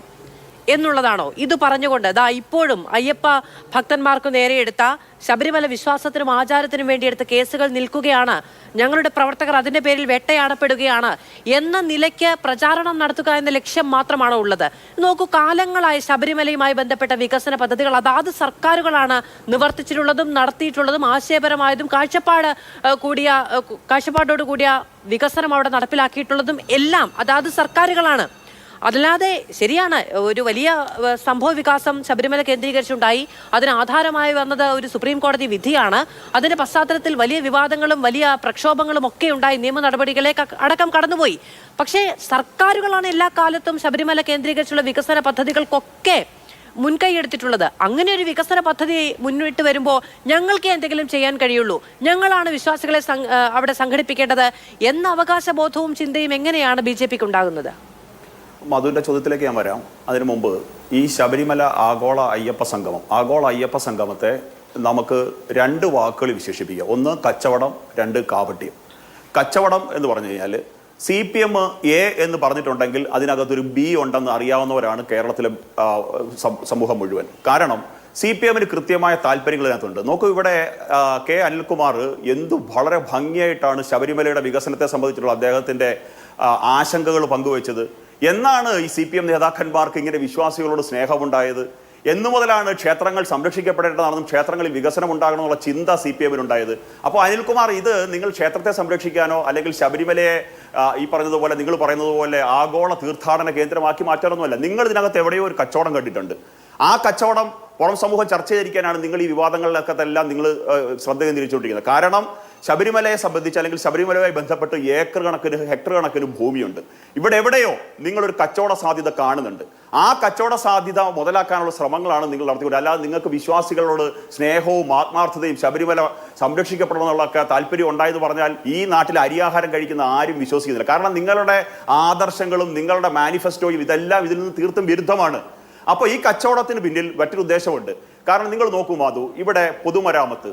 എന്നുള്ളതാണോ? ഇത് പറഞ്ഞുകൊണ്ട് ഇപ്പോഴും അയ്യപ്പ ഭക്തന്മാർക്ക് നേരെ എടുത്ത, ശബരിമല വിശ്വാസത്തിനും ആചാരത്തിനും വേണ്ടി എടുത്ത കേസുകൾ നിൽക്കുകയാണ്, ഞങ്ങളുടെ പ്രവർത്തകർ അതിന്റെ പേരിൽ വേട്ടയാടപ്പെടുകയാണ് എന്ന നിലയ്ക്ക് പ്രചാരണം നടത്തുക എന്ന ലക്ഷ്യം മാത്രമാണോ ഉള്ളത്? നോക്കൂ, കാലങ്ങളായി ശബരിമലയുമായി ബന്ധപ്പെട്ട വികസന പദ്ധതികൾ അതാത് സർക്കാരുകളാണ് നിവർത്തിച്ചിട്ടുള്ളതും നടത്തിയിട്ടുള്ളതും ആശയപരമായതും കാഴ്ചപ്പാടോട് കൂടിയ വികസനം അവിടെ നടപ്പിലാക്കിയിട്ടുള്ളതും എല്ലാം അതാത് സർക്കാരുകളാണ്. അതല്ലാതെ ശരിയാണ്, ഒരു വലിയ സംഭവ വികാസം ശബരിമല കേന്ദ്രീകരിച്ചുണ്ടായി. അതിന് ആധാരമായി വന്നത് ഒരു സുപ്രീം കോടതി വിധിയാണ്. അതിന്റെ പശ്ചാത്തലത്തിൽ വലിയ വിവാദങ്ങളും വലിയ പ്രക്ഷോഭങ്ങളും ഒക്കെ ഉണ്ടായി, നിയമ നടപടികളെ അടക്കം കടന്നുപോയി. പക്ഷേ സർക്കാരുകളാണ് എല്ലാ കാലത്തും ശബരിമല കേന്ദ്രീകരിച്ചുള്ള വികസന പദ്ധതികൾക്കൊക്കെ മുൻകൈ എടുത്തിട്ടുള്ളത്. അങ്ങനെ ഒരു വികസന പദ്ധതി മുന്നിട്ട് വരുമ്പോൾ ഞങ്ങൾക്ക് എന്തെങ്കിലും ചെയ്യാൻ കഴിയുള്ളൂ, ഞങ്ങളാണ് വിശ്വാസികളെ അവിടെ സംഘടിപ്പിക്കേണ്ടത് എന്ന അവകാശബോധവും ചിന്തയും എങ്ങനെയാണ് BJPക്ക് ഉണ്ടാകുന്നത്? മധുവിൻ്റെ ചോദ്യത്തിലേക്ക് ഞാൻ വരാം. അതിനു മുമ്പ് ഈ ശബരിമല ആഗോള അയ്യപ്പ സംഗമത്തെ നമുക്ക് രണ്ട് വാക്കുകൾ വിശേഷിപ്പിക്കാം. ഒന്ന് കച്ചവടം, രണ്ട് കാപട്യം. കച്ചവടം എന്ന് പറഞ്ഞു കഴിഞ്ഞാൽ CPM A എന്ന് പറഞ്ഞിട്ടുണ്ടെങ്കിൽ അതിനകത്തൊരു B ഉണ്ടെന്ന് അറിയാവുന്നവരാണ് കേരളത്തിലെ സമൂഹം മുഴുവൻ. കാരണം CPMന് കൃത്യമായ താല്പര്യങ്ങൾ ഇതിനകത്തുണ്ട്. നോക്കൂ, ഇവിടെ K അനിൽകുമാർ വളരെ ഭംഗിയായിട്ടാണ് ശബരിമലയുടെ വികസനത്തെ സംബന്ധിച്ചിട്ടുള്ള അദ്ദേഹത്തിൻ്റെ ആശങ്കകൾ പങ്കുവച്ചത്. എന്നാണ് ഈ CPM നേതാക്കന്മാർക്ക് ഇങ്ങനെ വിശ്വാസികളോട് സ്നേഹമുണ്ടായത്? എന്നു മുതലാണ് ക്ഷേത്രങ്ങൾ സംരക്ഷിക്കപ്പെടേണ്ടതാണെന്നും ക്ഷേത്രങ്ങളിൽ വികസനം ഉണ്ടാകണമെന്നുള്ള ചിന്ത CPMനുണ്ടായത്? അപ്പോൾ അനിൽകുമാർ, ഇത് നിങ്ങൾ ക്ഷേത്രത്തെ സംരക്ഷിക്കാനോ അല്ലെങ്കിൽ ശബരിമലയെ ഈ പറഞ്ഞതുപോലെ നിങ്ങൾ പറയുന്നത് പോലെ ആഗോള തീർത്ഥാടന കേന്ദ്രമാക്കി മാറ്റാനൊന്നുമല്ല. നിങ്ങൾ ഇതിനകത്ത് എവിടെയോ ഒരു കച്ചവടം കണ്ടിട്ടുണ്ട്. ആ കച്ചവടം പുറം സമൂഹം ചർച്ച ചെയ്തിരിക്കാനാണ് നിങ്ങൾ ഈ വിവാദങ്ങളിലൊക്കെ എല്ലാം നിങ്ങൾ ശ്രദ്ധ കേന്ദ്രീകരിച്ചുകൊണ്ടിരിക്കുന്നത്. കാരണം ശബരിമലയെ സംബന്ധിച്ച് അല്ലെങ്കിൽ ശബരിമലയുമായി ബന്ധപ്പെട്ട് ഹെക്ടർ കണക്കിന് ഭൂമിയുണ്ട്. ഇവിടെ എവിടെയോ നിങ്ങളൊരു കച്ചവട സാധ്യത കാണുന്നുണ്ട്. ആ കച്ചവട സാധ്യത മുതലാക്കാനുള്ള ശ്രമങ്ങളാണ് നിങ്ങൾ നടത്തിക്കൊണ്ട്. അല്ലാതെ നിങ്ങൾക്ക് വിശ്വാസികളോട് സ്നേഹവും ആത്മാർത്ഥതയും ശബരിമല സംരക്ഷിക്കപ്പെടണം എന്നുള്ളൊക്കെ താല്പര്യം ഉണ്ടായെന്ന് പറഞ്ഞാൽ ഈ നാട്ടിൽ അരിയാഹാരം കഴിക്കുന്ന ആരും വിശ്വസിക്കുന്നില്ല. കാരണം നിങ്ങളുടെ ആദർശങ്ങളും നിങ്ങളുടെ മാനിഫെസ്റ്റോയും ഇതെല്ലാം ഇതിൽ നിന്ന് തീർത്തും വിരുദ്ധമാണ്. അപ്പോൾ ഈ കച്ചവടത്തിന് പിന്നിൽ മറ്റൊരു ഉദ്ദേശമുണ്ട്. കാരണം നിങ്ങൾ നോക്കൂ മാധു, ഇവിടെ പൊതുമരാമത്ത്,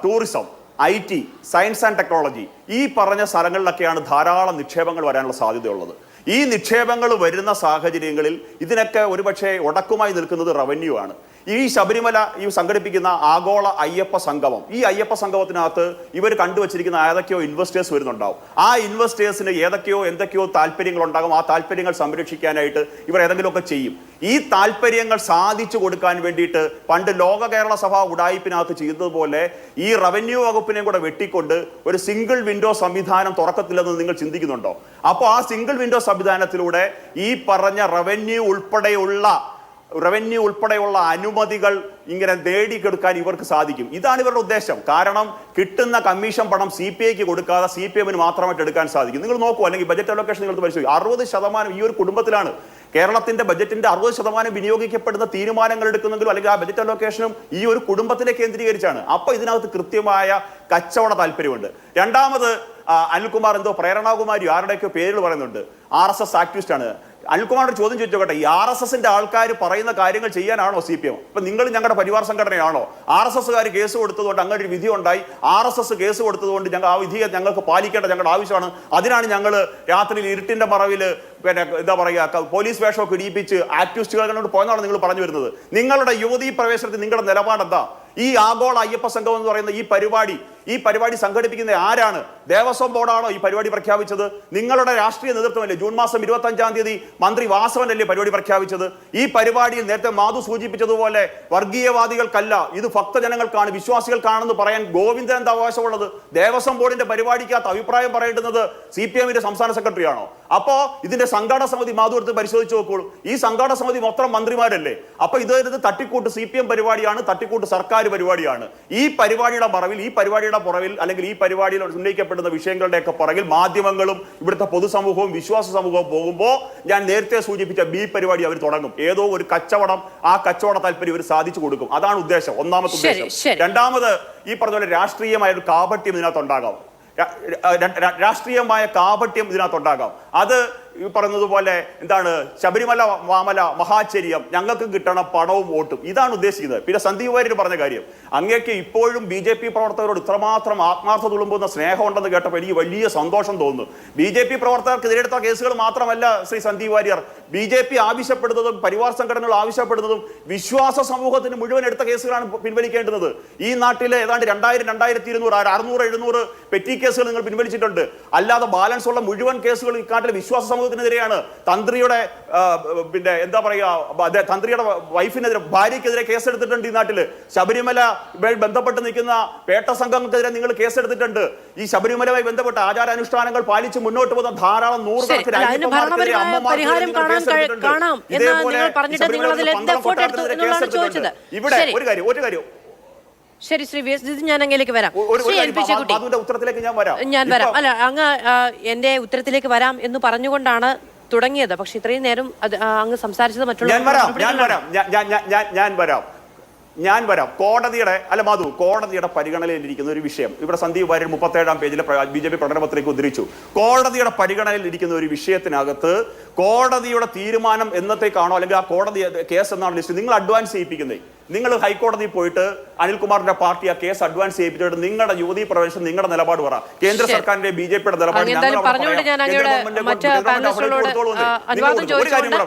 tourism, IT, science and technology, ഈ പറഞ്ഞ സ്ഥലങ്ങളിലൊക്കെയാണ് ധാരാളം നിക്ഷേപങ്ങൾ വരാനുള്ള സാധ്യതയുള്ളത്. ഈ നിക്ഷേപങ്ങൾ വരുന്ന സാഹചര്യങ്ങളിൽ ഇതിനൊക്കെ ഒരുപക്ഷെ ഉടക്കുമായി നിൽക്കുന്നത് റവന്യൂ ആണ്. ഈ ശബരിമല സംഘടിപ്പിക്കുന്ന ആഗോള അയ്യപ്പ സംഗമം, ഈ അയ്യപ്പ സംഗമത്തിനകത്ത് ഇവർ കണ്ടുവച്ചിരിക്കുന്ന ഏതൊക്കെയോ ഇൻവെസ്റ്റേഴ്സ് വരുന്നുണ്ടാവും. ആ ഇൻവെസ്റ്റേഴ്സിന് എന്തൊക്കെയോ താല്പര്യങ്ങൾ ഉണ്ടാകും. ആ താല്പര്യങ്ങൾ സംരക്ഷിക്കാനായിട്ട് ഇവർ ഏതെങ്കിലുമൊക്കെ ചെയ്യും. ഈ താല്പര്യങ്ങൾ സാധിച്ചു കൊടുക്കാൻ വേണ്ടിയിട്ട് പണ്ട് ലോക കേരള സഭ ഉഡായിപ്പിനകത്ത് ചെയ്തതുപോലെ ഈ റവന്യൂ വകുപ്പിനെയും കൂടെ വെട്ടിക്കൊണ്ട് ഒരു സിംഗിൾ വിൻഡോ സംവിധാനം തുറക്കത്തില്ലെന്ന് നിങ്ങൾ ചിന്തിക്കുന്നുണ്ടോ? അപ്പോൾ ആ സിംഗിൾ വിൻഡോ സംവിധാനത്തിലൂടെ ഈ പറഞ്ഞ റവന്യൂ ഉൾപ്പെടെയുള്ള അനുമതികൾ ഇങ്ങനെ നേടിക്കെടുക്കാൻ ഇവർക്ക് സാധിക്കും. ഇതാണ് ഇവരുടെ ഉദ്ദേശം. കാരണം കിട്ടുന്ന കമ്മീഷൻ പണം CPIക്ക് കൊടുക്കാതെ CPMന് മാത്രമായിട്ട് എടുക്കാൻ സാധിക്കും. നിങ്ങൾ നോക്കൂ, അല്ലെങ്കിൽ ബജറ്റ് അലോക്കേഷൻ നിങ്ങൾ പരിശോധിക്കും, 60% ഈ ഒരു കുടുംബത്തിലാണ്. കേരളത്തിന്റെ ബജറ്റിന്റെ 60% വിനിയോഗിക്കപ്പെടുന്ന തീരുമാനങ്ങൾ എടുക്കുന്നെങ്കിലും അല്ലെങ്കിൽ ആ ബജറ്റ് അലോക്കേഷനും ഈ ഒരു കുടുംബത്തിനെ കേന്ദ്രീകരിച്ചാണ്. അപ്പൊ ഇതിനകത്ത് കൃത്യമായ കച്ചവട താല്പര്യമുണ്ട്. രണ്ടാമത് അനിൽകുമാർ എന്തോ പ്രേരണാകുമാരി ആരുടെയൊക്കെ പേരുകൾ പറയുന്നുണ്ട്, RSS ആക്ടിവിസ്റ്റ് ആണ്. അനിൽകുമാറിന്റെ ചോദ്യം ചോദിച്ചോട്ടെ, ഈ RSSന്റെ ആൾക്കാർ പറയുന്ന കാര്യങ്ങൾ ചെയ്യാനാണോ CPM? ഇപ്പൊ നിങ്ങൾ ഞങ്ങളുടെ പരിവാർ സംഘടനയാണോ? RSSകാർ കേസ് കൊടുത്തതുകൊണ്ട് അങ്ങനെ ഒരു വിധി ഉണ്ടായി, RSS കേസ് കൊടുത്തതുകൊണ്ട് ഞങ്ങൾ ആ വിധിയെ ഞങ്ങൾക്ക് പാലിക്കേണ്ട ഞങ്ങളുടെ ആവശ്യമാണ്. അതിനാണ് ഞങ്ങൾ രാത്രിയിൽ ഇരുട്ടിന്റെ മറവിൽ പിന്നെ എന്താ പറയുക പോലീസ് വേഷമൊക്കെ ഇടിയിപ്പിച്ച് ആക്ടിവിസ്റ്റുകളെ കണ്ടോണ്ട് പോയെന്നാണ് നിങ്ങൾ പറഞ്ഞു വരുന്നത്. നിങ്ങളുടെ യുവതീ പ്രവേശനത്തിൽ നിങ്ങളുടെ നിലപാടെന്താ? ഈ ആഗോള അയ്യപ്പ സംഗമം എന്ന് പറയുന്ന ഈ പരിപാടി സംഘടിപ്പിക്കുന്ന ആരാണ്? ദേവസ്വം ബോർഡാണോ ഈ പരിപാടി പ്രഖ്യാപിച്ചത്? നിങ്ങളുടെ രാഷ്ട്രീയ നേതൃത്വമല്ലേ? ജൂൺ മാസം 25-ാം തീയതി മന്ത്രി വാസവനല്ലേ പരിപാടി പ്രഖ്യാപിച്ചത്? ഈ പരിപാടിയിൽ നേരത്തെ മാധു സൂചിപ്പിച്ചതുപോലെ വർഗീയവാദികൾക്കല്ല, ഇത് ഭക്തജനങ്ങൾക്കാണ്, വിശ്വാസികൾക്കാണെന്ന് പറയാൻ ഗോവിന്ദൻ എന്താ അവകാശമുള്ളത്? ദേവസ്വം ബോർഡിന്റെ പരിപാടിക്കകത്ത് അഭിപ്രായം പറയേണ്ടുന്നത് CPMന്റെ സംസ്ഥാന സെക്രട്ടറി ആണോ? അപ്പോ ഇതിന്റെ സംഘാടക സമിതി മാധു എടുത്ത് പരിശോധിച്ച് നോക്കോളൂ. ഈ സംഘാടക സമിതി മൊത്തം മന്ത്രിമാരല്ലേ? അപ്പൊ ഇത് തട്ടിക്കൂട്ട് CPM പരിപാടിയാണ്, തട്ടിക്കൂട്ട് സർക്കാർ പരിപാടിയാണ്. ഈ പരിപാടിയുടെ മറവിൽ, ഈ പരിപാടിയുടെ പുറവിൽ, അല്ലെങ്കിൽ ഈ പരിപാടിയിൽ ഉന്നയിക്കപ്പെടുന്ന വിഷയങ്ങളുടെയൊക്കെ പുറകിൽ മാധ്യമങ്ങളും ഇവിടുത്തെ പൊതുസമൂഹവും വിശ്വാസ സമൂഹവും പോകുമ്പോൾ ഞാൻ നേരത്തെ സൂചിപ്പിച്ച B പരിപാടി അവർ തുടങ്ങും. ഏതോ ഒരു കച്ചവടം, ആ കച്ചവട താല്പര്യം ഇവർ സാധിച്ചു കൊടുക്കും. അതാണ് ഉദ്ദേശം, ഒന്നാമത്തെ ഉദ്ദേശം. രണ്ടാമത് ഈ പറഞ്ഞ പോലെ രാഷ്ട്രീയമായ ഒരു കാപട്യം ഇതിനകത്തുണ്ടാകാം. രാഷ്ട്രീയമായ കാപട്യം ഇതിനകത്തുണ്ടാകാം. അത് ഈ പറഞ്ഞതുപോലെ എന്താണ്, ശബരിമല മാമല മഹാചര്യം, ഞങ്ങൾക്ക് കിട്ടണ പണവും വോട്ടും, ഇതാണ് ഉദ്ദേശിക്കുന്നത്. പിന്നെ സന്ദീപ് വാര്യർ പറഞ്ഞ കാര്യം, അങ്ങേക്ക് ഇപ്പോഴും BJP പ്രവർത്തകരോട് ഇത്രമാത്രം ആത്മാർത്ഥ തുളുമ്പുന്ന സ്നേഹമുണ്ടെന്ന് കേട്ടപ്പോൾ എനിക്ക് വലിയ സന്തോഷം തോന്നുന്നു. BJP പ്രവർത്തകർക്ക് എതിരെടുത്ത കേസുകൾ മാത്രമല്ല ശ്രീ സന്ദീപ് വാര്യർ, BJP ആവശ്യപ്പെടുന്നതും പരിവാർ സംഘടനകൾ ആവശ്യപ്പെടുന്നതും വിശ്വാസ സമൂഹത്തിന് മുഴുവൻ എടുത്ത കേസുകളാണ് പിൻവലിക്കേണ്ടുന്നത്. ഈ നാട്ടിലെ ഏതാണ്ട് 2000, 2200, 600, 700 പെറ്റി കേസുകൾ നിങ്ങൾ പിൻവലിച്ചിട്ടുണ്ട്. അല്ലാതെ ബാലൻസ് ഉള്ള മുഴുവൻ കേസുകൾ ഈ നാട്ടിലെ വിശ്വാസ സമൂഹത്തിനെതിരെയാണ്. തന്ത്രിയുടെ പിന്നെ എന്താ പറയുക, തന്ത്രിയുടെ വൈഫിനെതിരെ, ഭാര്യക്കെതിരെ കേസെടുത്തിട്ടുണ്ട് ഈ നാട്ടില്. ശബരിമല ബന്ധപ്പെട്ട് നിൽക്കുന്ന പേട്ട സംഘങ്ങൾക്കെതിരെ നിങ്ങൾ കേസെടുത്തിട്ടുണ്ട്. ഈ ശബരിമലയുമായി ബന്ധപ്പെട്ട ആചാരാനുഷ്ഠാനങ്ങൾ പാലിച്ച് മുന്നോട്ട് പോകുന്ന ധാരാളം നൂറുകണക്കിന് ഇവിടെ ഒരു കാര്യം ശരി ശ്രീ വി എസ്, ഞാൻ അങ്ങേലേക്ക് വരാം. ഉത്തരത്തിലേക്ക് ഞാൻ വരാം. അല്ല, അങ്ങ് എന്റെ ഉത്തരത്തിലേക്ക് വരാം എന്ന് പറഞ്ഞുകൊണ്ടാണ് തുടങ്ങിയത്. പക്ഷെ ഇത്രയും നേരം അങ്ങ് സംസാരിച്ചത് ഞാൻ വരാം. കോടതിയുടെ പരിഗണനയിലിരിക്കുന്ന ഒരു വിഷയം ഇവിടെ സന്ദീപ് വാര്യർ 37-ാം പേജിലെ BJP പ്രകടനപത്രത്തിലേക്ക് ഉദ്ധരിച്ചു. കോടതിയുടെ പരിഗണനയിലിരിക്കുന്ന ഒരു വിഷയത്തിനകത്ത് കോടതിയുടെ തീരുമാനം എന്നത്തേക്കാണോ, അല്ലെങ്കിൽ ആ കോടതി കേസ് എന്നാണ് ലിസ്റ്റ് നിങ്ങൾ അഡ്വാൻസ് ചെയ്യിപ്പിക്കുന്നത്. നിങ്ങൾ ഹൈക്കോടതിയിൽ പോയിട്ട് അനിൽകുമാറിന്റെ പാർട്ടി ആ കേസ് അഡ്വാൻസ് ചെയ്യിപ്പിച്ചിട്ട് നിങ്ങളുടെ യുവതീ പ്രവേശനം, നിങ്ങളുടെ നിലപാട് പറ. കേന്ദ്ര സർക്കാരിന്റെ BJPയുടെ നിലപാട്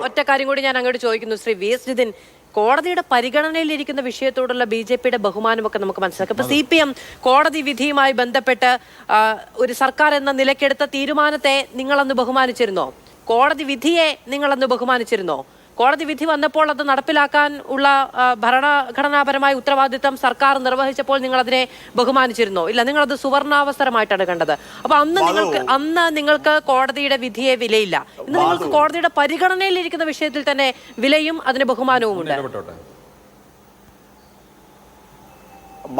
ഒറ്റ കാര്യം കൂടി ഞാൻ അങ്ങോട്ട് ചോദിക്കുന്നു. ശ്രീ വി എസ് ജിതിൻ, കോടതിയുടെ പരിഗണനയിലിരിക്കുന്ന വിഷയത്തോടുള്ള BJPയുടെ ബഹുമാനമൊക്കെ നമുക്ക് മനസ്സിലാക്കാം. ഇപ്പൊ CPM കോടതി വിധിയുമായി ബന്ധപ്പെട്ട് ഒരു സർക്കാർ എന്ന നിലയ്ക്കെടുത്ത തീരുമാനത്തെ നിങ്ങളന്ന് ബഹുമാനിച്ചിരുന്നോ? കോടതി വിധിയെ നിങ്ങളന്ന് ബഹുമാനിച്ചിരുന്നോ? കോടതി വിധി വന്നപ്പോൾ അത് നടപ്പിലാക്കാൻ ഉള്ള ഭരണഘടനാപരമായ ഉത്തരവാദിത്തം സർക്കാർ നിർവഹിച്ചപ്പോൾ നിങ്ങൾ അതിനെ ബഹുമാനിച്ചിരുന്നോ? ഇല്ല, നിങ്ങളത് സുവർണാവസരമായിട്ടാണ് കണ്ടത്. അപ്പൊ അന്ന് നിങ്ങൾക്ക് കോടതിയുടെ വിധിയെ വിലയില്ല. ഇന്ന് നിങ്ങൾക്ക് കോടതിയുടെ പരിഗണനയിലിരിക്കുന്ന വിഷയത്തിൽ തന്നെ വിലയും അതിന് ബഹുമാനവും ഉണ്ട്.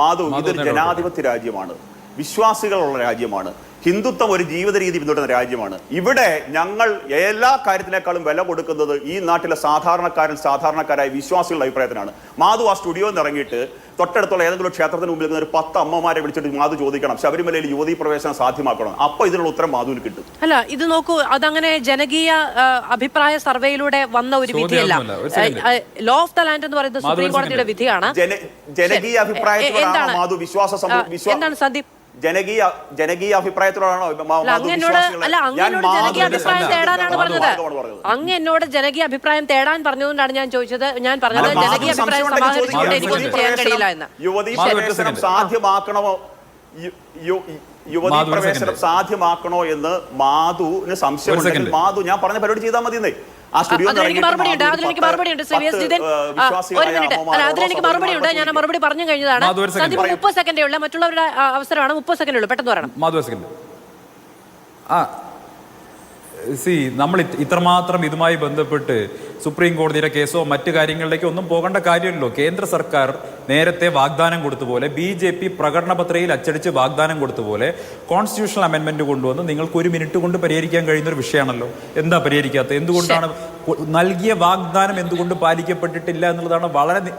മാധു, ഇതൊരു ജനാധിപത്യ രാജ്യമാണ്. വിശ്വാസികളുള്ള രാജ്യമാണ്. ഹിന്ദുത്വം ഒരു ജീവിത രീതി പിന്തുടരുന്ന രാജ്യമാണ്. ഇവിടെ ഞങ്ങൾ എല്ലാ കാര്യത്തിനേക്കാളും വില കൊടുക്കുന്നത് ഈ നാട്ടിലെ സാധാരണക്കാരായ വിശ്വാസികളുടെ അഭിപ്രായത്തിനാണ്. മാധു ആ സ്റ്റുഡിയോയിൽ നിന്ന് ഇറങ്ങിയിട്ട് തൊട്ടടുത്തുള്ള ഏതെങ്കിലും ക്ഷേത്രത്തിന് മുമ്പിൽ ഒരു 10 അമ്മമാരെ വിളിച്ചിട്ട് മാധു ചോദിക്കണം ശബരിമലയിൽ യുവതീ പ്രവേശനം സാധ്യമാക്കണം. അപ്പൊ ഇതിനുള്ള ഉത്തരം മാധുവിന് കിട്ടും. അല്ല, ഇത് നോക്കൂ, അതങ്ങനെ ജനകീയ അഭിപ്രായ സർവേയിലൂടെ വന്ന ഒരു വിധിയല്ല. ലോ ഓഫ് ദ ലാൻഡ് എന്ന് പറയുന്നത് സുപ്രീം കോടതിയുടെ വിധിയാണ്. ജനകീയ അഭിപ്രായത്തിലാണ് മാധു എന്താണ് സന്ദീപ്? ജനകീയ അഭിപ്രായത്തിലാണോ അങ്ങ് എന്നോട് ജനകീയ അഭിപ്രായം തേടാൻ പറഞ്ഞതുകൊണ്ടാണ് ഞാൻ ചോദിച്ചത്. ഞാൻ പറഞ്ഞത് ജനകീയ അഭിപ്രായം സമാഹരിച്ചുകൊണ്ട് എനിക്കൊന്നും ചെയ്യാൻ കഴിയില്ല എന്ന്. യുവതീ പ്രവേശനം സാധ്യമാക്കണമോ യുവതീ പ്രവേശനം സാധ്യമാക്കണോ എന്ന് മാധുവിന് സംശയമുണ്ടെങ്കിൽ മാധു ഞാൻ പറഞ്ഞ പരിപാടി ചെയ്താൽ മതി. അതിലെനിക്ക് മറുപടിയുണ്ട്. അതിലെനിക്ക് മറുപടിയുണ്ട്. ഞാൻ മറുപടി പറഞ്ഞു കഴിഞ്ഞതാണ്. 30 സെക്കൻഡേ ഉള്ളൂ. മറ്റുള്ളവരുടെ അവസരമാണ്. 30 സെക്കൻഡേ ഉള്ളൂ. പെട്ടെന്ന് പറയണം. നമ്മൾ ഇത്രമാത്രം ഇതുമായി ബന്ധപ്പെട്ട് സുപ്രീം കോടതിയുടെ കേസോ മറ്റു കാര്യങ്ങളിലേക്കോ ഒന്നും പോകേണ്ട കാര്യമില്ലല്ലോ. കേന്ദ്ര സർക്കാർ നേരത്തെ വാഗ്ദാനം കൊടുത്തപോലെ BJP പ്രകടന പത്രികയിൽ അച്ചടിച്ച് വാഗ്ദാനം കൊടുത്തപോലെ കോൺസ്റ്റിറ്റ്യൂഷണൽ അമെന്റ്മെന്റ് കൊണ്ടുവന്ന് നിങ്ങൾക്ക് 1 മിനിറ്റ് കൊണ്ട് പരിഹരിക്കാൻ കഴിയുന്ന ഒരു വിഷയമാണല്ലോ. എന്താ പരിഹരിക്കാത്തത്? എന്തുകൊണ്ടാണ് നൽകിയ വാഗ്ദാനം എന്തുകൊണ്ട് പാലിക്കപ്പെട്ടിട്ടില്ല എന്നുള്ളതാണ്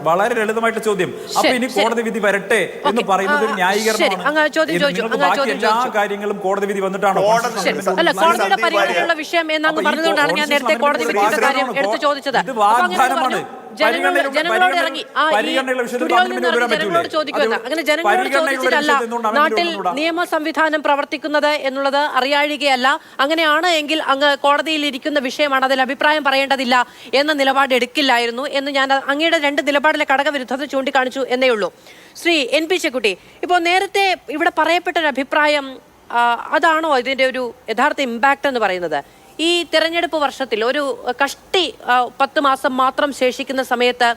വളരെ ലളിതമായിട്ട് ചോദ്യം. അപ്പൊ ഇനി കോടതി വിധി വരട്ടെ എന്ന് പറയുന്നത് ഒരു ന്യായീകരണമാണ്. ബാക്കി എല്ലാ കാര്യങ്ങളും കോടതി വിധി വന്നിട്ടാണോ? വിഷയം എന്നങ്ങ് പറഞ്ഞതുകൊണ്ടാണ് ഞാൻ നേരത്തെ കോടതി വിധിയുടെ കാര്യം എടുത്തു ചോദിച്ചത്. ജനങ്ങളോട് ഇറങ്ങി ജനങ്ങളോട് ചോദിക്കുമെന്ന്. അങ്ങനെ ജനങ്ങളോട് ചോദിച്ചിട്ടല്ല നാട്ടിൽ നിയമ സംവിധാനം പ്രവർത്തിക്കുന്നത് എന്നുള്ളത് അറിയാഴികയല്ല. അങ്ങനെയാണ് എങ്കിൽ അങ്ങ് കോടതിയിൽ ഇരിക്കുന്ന വിഷയമാണ്, അതിൽ അഭിപ്രായം പറയേണ്ടതില്ല എന്ന നിലപാട് എടുക്കില്ലായിരുന്നു എന്ന് ഞാൻ അങ്ങയുടെ 2 നിലപാടിലെ ഘടകവിരുദ്ധത ചൂണ്ടിക്കാണിച്ചു എന്നേ ഉള്ളൂ. ശ്രീ NP ചെക്കുട്ടി, ഇപ്പോൾ നേരത്തെ ഇവിടെ പറയപ്പെട്ടൊരു അഭിപ്രായം അതാണോ ഇതിന്റെ ഒരു യഥാർത്ഥ ഇമ്പാക്ട് എന്ന് പറയുന്നത്? ഈ തെരഞ്ഞെടുപ്പ് വർഷത്തിൽ ഒരു കഷ്ടി 10 മാസം മാത്രം ശേഷിക്കുന്ന സമയത്ത്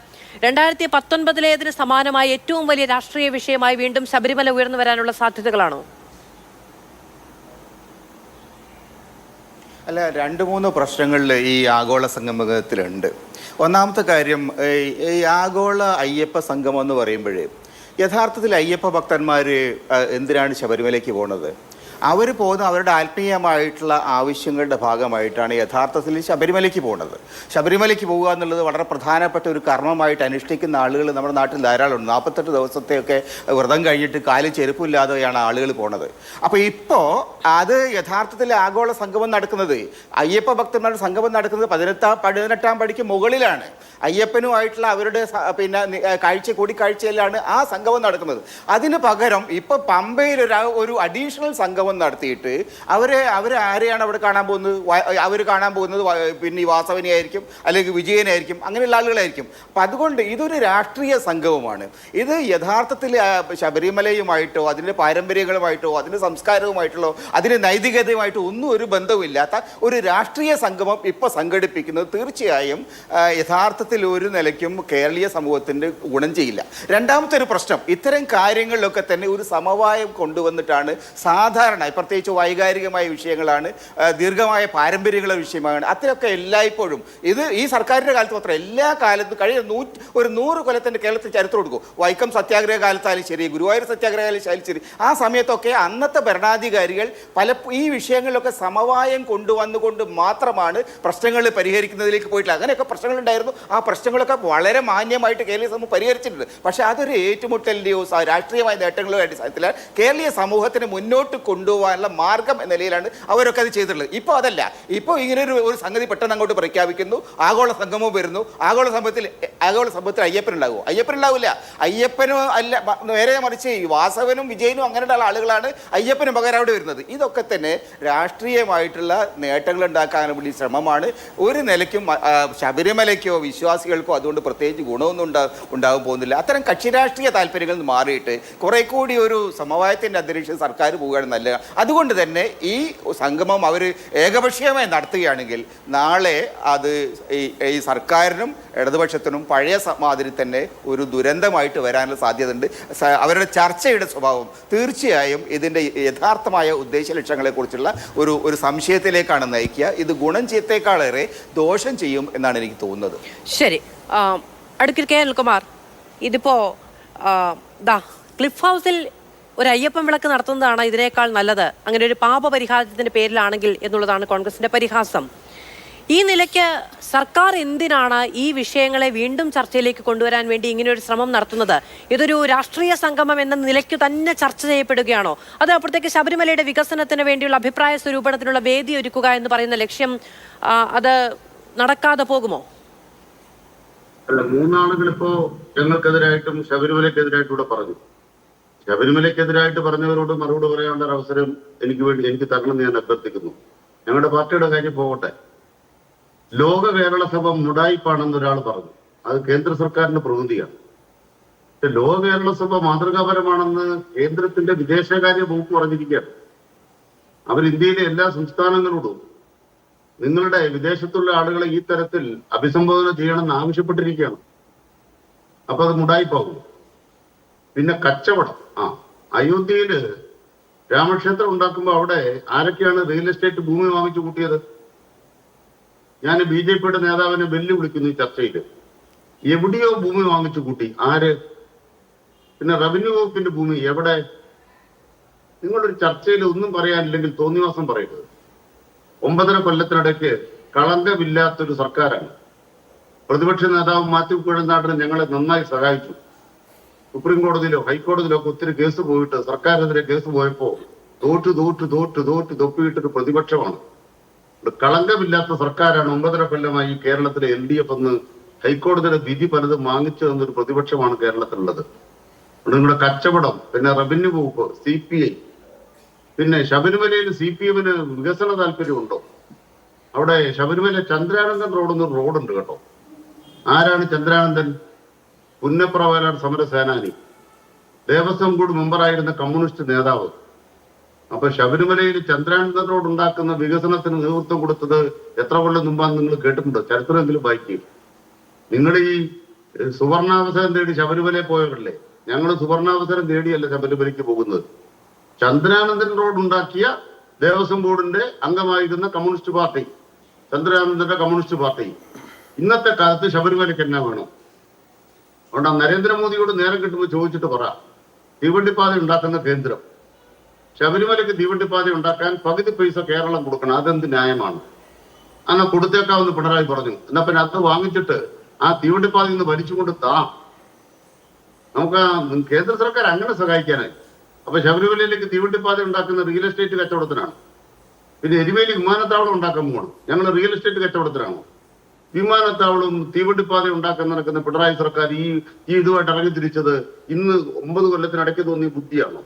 2019 സമാനമായ ഏറ്റവും വലിയ രാഷ്ട്രീയ വിഷയമായി വീണ്ടും ശബരിമല ഉയർന്നു വരാനുള്ള സാധ്യതകളാണോ? അല്ല, 2-3 പ്രശ്നങ്ങളിൽ ഈ ആഗോള സംഗമത്തിലുണ്ട്. ഒന്നാമത്തെ കാര്യം, ഈ ആഗോള അയ്യപ്പ സംഗമം എന്ന് പറയുമ്പോഴേ യഥാർത്ഥത്തിൽ അയ്യപ്പ ഭക്തന്മാർ എന്തിനാണ് ശബരിമലയ്ക്ക് പോകുന്നത്? അവർ പോകുന്ന അവരുടെ ആത്മീയമായിട്ടുള്ള ആവശ്യങ്ങളുടെ ഭാഗമായിട്ടാണ് യഥാർത്ഥത്തിൽ ശബരിമലയ്ക്ക് പോകുന്നത്. ശബരിമലയ്ക്ക് പോകുക എന്നുള്ളത് വളരെ പ്രധാനപ്പെട്ട ഒരു കർമ്മമായിട്ട് അനുഷ്ഠിക്കുന്ന ആളുകൾ നമ്മുടെ നാട്ടിൽ ധാരാളമുണ്ട്. 48 ദിവസത്തെയൊക്കെ വ്രതം കഴിഞ്ഞിട്ട് കാലിൽ ചെരുപ്പില്ലാതെയാണ് ആളുകൾ പോണത്. അപ്പോൾ ഇപ്പോൾ അത് യഥാർത്ഥത്തിൽ ആഗോള സംഗമം നടക്കുന്നത്, അയ്യപ്പ ഭക്തന്മാരുടെ സംഗമം നടക്കുന്നത് 18ാം പടിക്ക് മുകളിലാണ്. അയ്യപ്പനുമായിട്ടുള്ള അവരുടെ കൂടിക്കാഴ്ചയിലാണ് ആ സംഗമം നടക്കുന്നത്. അതിന് പകരം ഇപ്പോൾ പമ്പയിൽ ഒരു അഡീഷണൽ സംഗമം നടത്തിയിട്ട് ആരെയാണ് അവിടെ കാണാൻ പോകുന്നത്? അവർ കാണാൻ പോകുന്നത് പിന്നെ ഈ വാസവനെയായിരിക്കും, അല്ലെങ്കിൽ വിജയനായിരിക്കും, അങ്ങനെയുള്ള ആളുകളായിരിക്കും. അപ്പം അതുകൊണ്ട് ഇതൊരു രാഷ്ട്രീയ സംഗമമാണ്. ഇത് യഥാർത്ഥത്തിൽ ശബരിമലയുമായിട്ടോ അതിൻ്റെ പാരമ്പര്യങ്ങളുമായിട്ടോ അതിൻ്റെ സംസ്കാരവുമായിട്ടുള്ളോ അതിൻ്റെ നൈതികതയുമായിട്ടോ ഒന്നും ഒരു ബന്ധവുമില്ലാത്ത ഒരു രാഷ്ട്രീയ സംഗമം ഇപ്പോൾ സംഘടിപ്പിക്കുന്നത് തീർച്ചയായും യഥാർത്ഥത്തിൽ ഒരു നിലയ്ക്കും കേരളീയ സമൂഹത്തിൻ്റെ ഗുണം ചെയ്യില്ല. രണ്ടാമത്തെ ഒരു പ്രശ്നം, ഇത്തരം കാര്യങ്ങളിലൊക്കെ തന്നെ ഒരു സമവായം കൊണ്ടുവന്നിട്ടാണ് സാധാരണ, പ്രത്യേകിച്ച് വൈകാരികമായ വിഷയങ്ങളാണ്, ദീർഘമായ പാരമ്പര്യങ്ങളുടെ വിഷയമാണ്, അത്രയൊക്കെ എല്ലായ്പ്പോഴും ഈ സർക്കാരിൻ്റെ കാലത്ത് മാത്രം എല്ലാ കാലത്തും ഒരു 100 കൊല്ലത്തിൻ്റെ കേരളത്തിൽ ചരിത്രം കൊടുക്കും. വൈക്കം സത്യാഗ്രഹ കാലത്തായാലും ശരി, ഗുരുവായൂർ സത്യാഗ്രഹ കാലത്തായാലും ശരി, ആ സമയത്തൊക്കെ അന്നത്തെ ഭരണാധികാരികൾ ഈ വിഷയങ്ങളിലൊക്കെ സമവായം കൊണ്ടുവന്നുകൊണ്ട് മാത്രമാണ് പ്രശ്നങ്ങൾ പരിഹരിക്കുന്നതിലേക്ക് പോയിട്ടില്ല. അങ്ങനെയൊക്കെ പ്രശ്നങ്ങളുണ്ടായിരുന്നു. ആ പ്രശ്നങ്ങളൊക്കെ വളരെ മാന്യമായിട്ട് കേരളീയ സമൂഹം പരിഹരിച്ചിട്ടുണ്ട്. പക്ഷേ അതൊരു ഏറ്റുമുട്ടലിൻ്റെയോ രാഷ്ട്രീയമായ നേട്ടങ്ങളോ അടിസ്ഥാനത്തിൽ കേരളീയ സമൂഹത്തിന് മുന്നോട്ട് കൊണ്ടുപോകാനുള്ള മാർഗം എന്ന നിലയിലാണ് അവരൊക്കെ അത് ചെയ്തിട്ടുള്ളത്. ഇപ്പോൾ അതല്ല. ഇപ്പോൾ ഇങ്ങനെ ഒരു സംഗതി പെട്ടെന്ന് അങ്ങോട്ട് പ്രഖ്യാപിക്കുന്നു, ആഗോള സംഗമം വരുന്നു. ആഗോള സംഭവത്തിൽ അയ്യപ്പനുണ്ടാകുമോ? അയ്യപ്പനുണ്ടാവില്ല. അയ്യപ്പനും അല്ല, നേരെ മറിച്ച് വാസവനും വിജയനും അങ്ങനെയുള്ള ആളുകളാണ് അയ്യപ്പനും പകരം അവിടെ വരുന്നത്. ഇതൊക്കെ തന്നെ രാഷ്ട്രീയമായിട്ടുള്ള നേട്ടങ്ങൾ ഉണ്ടാക്കാൻ വേണ്ടി ശ്രമമാണ്. ഒരു നിലയ്ക്കും ശബരിമലയ്ക്കോ വിശ്വാസികൾക്കോ അതുകൊണ്ട് പ്രത്യേകിച്ച് ഗുണമൊന്നും ഉണ്ടാകാൻ പോകുന്നില്ല. അത്തരം കക്ഷി രാഷ്ട്രീയ താല്പര്യങ്ങളിൽ നിന്ന് മാറിയിട്ട് കുറെ കൂടി ഒരു സമവായത്തിൻ്റെ അന്തരീക്ഷം സർക്കാർ പോവുകയാണ് നല്ലത്. അതുകൊണ്ട് തന്നെ ഈ സംഗമം അവർ ഏകപക്ഷീയമായി നടത്തുകയാണെങ്കിൽ നാളെ അത് ഈ സർക്കാരിനും ഇടതുപക്ഷത്തിനും പഴയ മാതിരി തന്നെ ഒരു ദുരന്തമായിട്ട് വരാനുള്ള സാധ്യതയുണ്ട്. അവരുടെ ചർച്ചയുടെ സ്വഭാവം തീർച്ചയായും ഇതിൻ്റെ യഥാർത്ഥമായ ഉദ്ദേശ ലക്ഷ്യങ്ങളെക്കുറിച്ചുള്ള ഒരു സംശയത്തിലേക്കാണ് നയിക്കുക. ഇത് ഗുണം ചെയ്യത്തേക്കാളേറെ ദോഷം ചെയ്യും എന്നാണ് എനിക്ക് തോന്നുന്നത്. ശരി, അഡ്വക്കേറ്റ് കെ അനിൽകുമാർ, ഇതിപ്പോ ക്ലിഫ് ഹൗസിൽ ഒരു അയ്യപ്പൻ വിളക്ക് നടത്തുന്നതാണ് ഇതിനേക്കാൾ നല്ലത്, അങ്ങനെ ഒരു പാപപരിഹാരത്തിന്റെ പേരിലാണെങ്കിൽ എന്നുള്ളതാണ് കോൺഗ്രസിന്റെ പരിഹാസം. ഈ നിലയ്ക്ക് സർക്കാർ എന്തിനാണ് ഈ വിഷയങ്ങളെ വീണ്ടും ചർച്ചയിലേക്ക് കൊണ്ടുവരാൻ വേണ്ടി ഇങ്ങനെ ഒരു ശ്രമം നടത്തുന്നത്? ഇതൊരു രാഷ്ട്രീയ സംഗമം എന്ന നിലയ്ക്ക് തന്നെ ചർച്ച ചെയ്യപ്പെടുകയാണോ? അത് അപ്പോഴത്തേക്ക് ശബരിമലയുടെ വികസനത്തിന് വേണ്ടിയുള്ള അഭിപ്രായ സ്വരൂപണത്തിനുള്ള വേദി ഒരുക്കുക എന്ന് പറയുന്ന ലക്ഷ്യം അത് നടക്കാതെ പോകുമോ? അല്ല, മൂന്നാളുകൾ ഇപ്പോ ഞങ്ങൾക്കെതിരായിട്ടും ശബരിമലക്കെതിരായിട്ടും ഇവിടെ പറഞ്ഞു. ശബരിമലക്കെതിരായിട്ട് പറഞ്ഞവരോട് മറുപടി പറയാനുള്ള ഒരു അവസരം എനിക്ക് തരണമെന്ന് ഞാൻ അഭ്യർത്ഥിക്കുന്നു. ഞങ്ങളുടെ പാർട്ടിയുടെ കാര്യം പോകട്ടെ. ലോക കേരള സഭ മുടായിപ്പാണെന്ന് ഒരാൾ പറഞ്ഞു. അത് കേന്ദ്ര സർക്കാരിന്റെ പ്രതിനിധിയാണ്. പക്ഷെ ലോക കേരള സഭ മാതൃകാപരമാണെന്ന് കേന്ദ്രത്തിന്റെ വിദേശകാര്യ വകുപ്പ് പറഞ്ഞിരിക്കുകയാണ്. അവർ ഇന്ത്യയിലെ എല്ലാ സംസ്ഥാനങ്ങളോടും നിങ്ങളുടെ വിദേശത്തുള്ള ആളുകളെ ഈ തരത്തിൽ അഭിസംബോധന ചെയ്യണമെന്ന് ആവശ്യപ്പെട്ടിരിക്കുകയാണ്. അപ്പൊ അത് മുടായിപ്പാകും. പിന്നെ കച്ചവടം. അയോധ്യയില് രാമക്ഷേത്രം ഉണ്ടാക്കുമ്പോൾ അവിടെ ആരൊക്കെയാണ് റിയൽ എസ്റ്റേറ്റ് ഭൂമി വാങ്ങിച്ചു കൂട്ടിയത്? ഞാൻ BJPയുടെ നേതാവിനെ വെല്ലുവിളിക്കുന്നു ഈ ചർച്ചയിൽ. എവിടെയോ ഭൂമി വാങ്ങിച്ചു കൂട്ടി. ആര്? പിന്നെ റവന്യൂ വകുപ്പിന്റെ ഭൂമി എവിടെ? നിങ്ങളൊരു ചർച്ചയിൽ ഒന്നും പറയാനില്ലെങ്കിൽ തോന്നിവാസം പറയരുത്. 9.5 കൊല്ലത്തിനിടയ്ക്ക് കളങ്കമില്ലാത്തൊരു സർക്കാരാണ്. പ്രതിപക്ഷ നേതാവ് മാത്യു കുഴൽനാടൻ ഞങ്ങളെ നന്നായി സഹായിച്ചു. സുപ്രീം കോടതിയിലോ ഹൈക്കോടതിയിലോ ഒക്കെ ഒത്തിരി കേസ് പോയിട്ട് സർക്കാരിനെതിരെ കേസ് പോയപ്പോ തോറ്റ് തൊപ്പിയിട്ടൊരു പ്രതിപക്ഷമാണ്. കളങ്കമില്ലാത്ത സർക്കാരാണ് 9.5 കൊല്ലമായി കേരളത്തിലെ LDF എന്ന് ഹൈക്കോടതിയുടെ വിധി പലതും വാങ്ങിച്ചു തന്നൊരു പ്രതിപക്ഷമാണ് കേരളത്തിലുള്ളത്. നിങ്ങളുടെ കച്ചവടം, പിന്നെ റവന്യൂ വകുപ്പ്, CPI, പിന്നെ ശബരിമലയിൽ CPM-ന് വികസന താല്പര്യമുണ്ടോ? അവിടെ ശബരിമല ചന്ദ്രാനന്ദൻ റോഡെന്നൊരു റോഡുണ്ട് കേട്ടോ. ആരാണ് ചന്ദ്രാനന്ദൻ? പുന്നപ്ര വയലാർ സമര സേനാനി, ദേവസ്വം ബോർഡ് മെമ്പറായിരുന്ന കമ്മ്യൂണിസ്റ്റ് നേതാവ്. അപ്പൊ ശബരിമലയിൽ ചന്ദ്രാനന്ദൻ റോഡ് ഉണ്ടാക്കുന്ന വികസനത്തിന് നേതൃത്വം കൊടുത്തത് എത്ര കൊല്ലം മുമ്പാന്ന് നിങ്ങൾ കേട്ടിട്ടുണ്ടോ? ചരിത്രമെങ്കിലും വായിക്കും. നിങ്ങൾ ഈ സുവർണാവസരം തേടി ശബരിമലയിൽ പോയവരല്ലേ? ഞങ്ങൾ സുവർണാവസരം തേടിയല്ല ശബരിമലയ്ക്ക് പോകുന്നത്. ചന്ദ്രാനന്ദൻ റോഡ് ഉണ്ടാക്കിയ ദേവസ്വം ബോർഡിന്റെ അംഗമായിരുന്ന കമ്മ്യൂണിസ്റ്റ് പാർട്ടി, ചന്ദ്രാനന്ദന്റെ കമ്മ്യൂണിസ്റ്റ് പാർട്ടി, ഇന്നത്തെ കാലത്ത് ശബരിമലയ്ക്ക് എന്നാ വേണം? അതുകൊണ്ട് നരേന്ദ്രമോദിയോട് നേരം കിട്ടുമ്പോൾ ചോദിച്ചിട്ട് പറ. തീവണ്ടിപ്പാത ഉണ്ടാക്കുന്ന കേന്ദ്രം ശബരിമലയ്ക്ക് തീവണ്ടിപ്പാത ഉണ്ടാക്കാൻ പകുതി പൈസ കേരളം കൊടുക്കണം. അതെന്ത് ന്യായമാണ്? അങ്ങനെ കൊടുത്തേക്കാവെന്ന് പിണറായി പറഞ്ഞു. എന്നാ പിന്നെ അത് വാങ്ങിച്ചിട്ട് ആ തീവണ്ടിപ്പാതയിൽ നിന്ന് വലിച്ചുകൊണ്ട് നമുക്ക് കേന്ദ്ര സർക്കാർ അങ്ങനെ സഹായിക്കാനായി. അപ്പൊ ശബരിമലയിലേക്ക് തീവണ്ടിപ്പാത ഉണ്ടാക്കുന്ന റിയൽ എസ്റ്റേറ്റ് കച്ചവടത്തിനാണ്. പിന്നെ എരുമേലി വിമാനത്താവളം ഉണ്ടാക്കാൻ പോകണം. ഞങ്ങൾ റിയൽ എസ്റ്റേറ്റ് കച്ചവടത്തിനാണോ? വിമാനത്താവളം തീവണ്ടിപ്പാത ഉണ്ടാക്കാൻ നടക്കുന്ന പിണറായി സർക്കാർ ഈ ഇതുമായിട്ട് ഇറങ്ങി തിരിച്ചത് ഇന്ന് 9 കൊല്ലത്തിനിടയ്ക്ക് തോന്നിയ ബുദ്ധിയാണോ?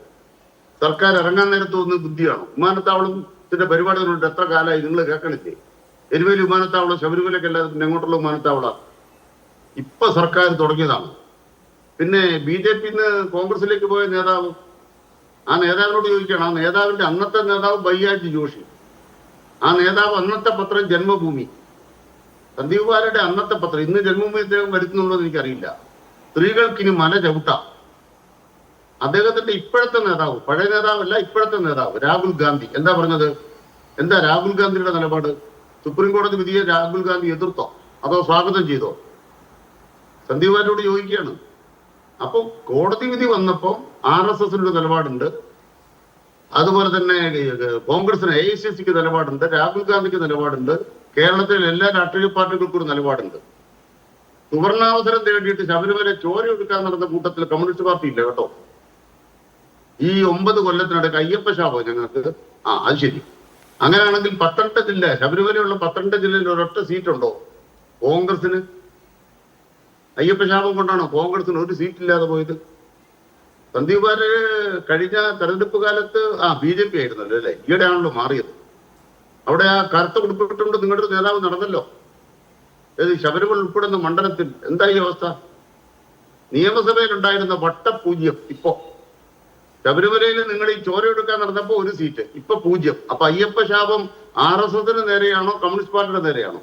സർക്കാർ ഇറങ്ങാൻ നേരത്ത് തോന്നിയ ബുദ്ധിയാണോ? വിമാനത്താവളത്തിന്റെ പരിപാടികളുണ്ട്. എത്ര കാലമായി നിങ്ങൾ കേൾക്കണില്ലേ? എരുമേലി വിമാനത്താവളം ശബരിമലയ്ക്കല്ലാതെ പിന്നെ എങ്ങോട്ടുള്ള വിമാനത്താവളം ഇപ്പൊ സർക്കാർ തുടങ്ങിയതാണ്. പിന്നെ BJP-ന്ന് കോൺഗ്രസിലേക്ക് പോയ നേതാവ്, ആ നേതാവിനോട് ചോദിക്കണം. ആ നേതാവിന്റെ അന്നത്തെ നേതാവ് ബയ്യാജി ജോഷി, ആ നേതാവ് അന്നത്തെ പത്രം ജന്മഭൂമി, സന്ദീപ് വാര്യയുടെ അന്നത്തെ പത്രം, ഇന്ന് ജന്മഭൂമി അദ്ദേഹം വരുത്തുന്നുണ്ടോ എന്ന് എനിക്കറിയില്ല. സ്ത്രീകൾക്കിനി മല ചവിട്ടാം. അദ്ദേഹത്തിന്റെ ഇപ്പോഴത്തെ നേതാവ്, പഴയ നേതാവല്ല, ഇപ്പോഴത്തെ നേതാവ് രാഹുൽ ഗാന്ധി എന്താ പറഞ്ഞത്? എന്താ രാഹുൽ ഗാന്ധിയുടെ നിലപാട്? സുപ്രീം കോടതി വിധിയെ രാഹുൽ ഗാന്ധി എതിർത്തോ അതോ സ്വാഗതം ചെയ്തോ? സന്ദീപ് വാര്യരോട് ചോദിക്കുകയാണ്. അപ്പൊ കോടതി വിധി വന്നപ്പോ RSSന്റെ നിലപാടുണ്ട്, അതുപോലെ തന്നെ കോൺഗ്രസിന് AICCക്ക് നിലപാടുണ്ട്, രാഹുൽ ഗാന്ധിക്ക് നിലപാടുണ്ട്, കേരളത്തിലെ എല്ലാ രാഷ്ട്രീയ പാർട്ടികൾക്കും ഒരു നിലപാടുണ്ട്. സുവർണാവസരം തേടിയിട്ട് ശബരിമല ചോരയൊടുക്കാൻ നടന്ന കൂട്ടത്തിൽ കമ്മ്യൂണിസ്റ്റ് പാർട്ടി ഇല്ല കേട്ടോ. ഈ 9 കൊല്ലത്തിനിടയ്ക്ക് അയ്യപ്പ ശാപം ഞങ്ങൾക്ക്. അത് ശരി. അങ്ങനെയാണെങ്കിൽ 12 ജില്ല, ശബരിമലയുള്ള 12 ജില്ലയിൽ ഒരൊറ്റ സീറ്റുണ്ടോ കോൺഗ്രസിന്? അയ്യപ്പ ശാപം കൊണ്ടാണോ കോൺഗ്രസിന് ഒരു സീറ്റില്ലാതെ പോയത്? സന്ദീപ് വാര്യർ കഴിഞ്ഞ തെരഞ്ഞെടുപ്പ് കാലത്ത് BJP ആയിരുന്നല്ലോ അല്ലെ? ഈയിടെയാണല്ലോ മാറിയത്. അവിടെ ആ കറുത്ത ഉടുപ്പിട്ടുകൊണ്ട് നിങ്ങളുടെ നേതാവ് നടന്നല്ലോ. ശബരിമല ഉൾപ്പെടുന്ന മണ്ഡലത്തിൽ എന്താ ഈ അവസ്ഥ? നിയമസഭയിൽ ഉണ്ടായിരുന്ന വട്ടപൂജ്യം ഇപ്പോ ശബരിമലയിൽ നിങ്ങൾ ഈ ചോരയെടുക്കാൻ നടന്നപ്പോ ഒരു സീറ്റ്, ഇപ്പൊ 0. അപ്പൊ അയ്യപ്പ ശാപം RSSന് നേരെയാണോ കമ്മ്യൂണിസ്റ്റ് പാർട്ടിയുടെ നേരെയാണോ?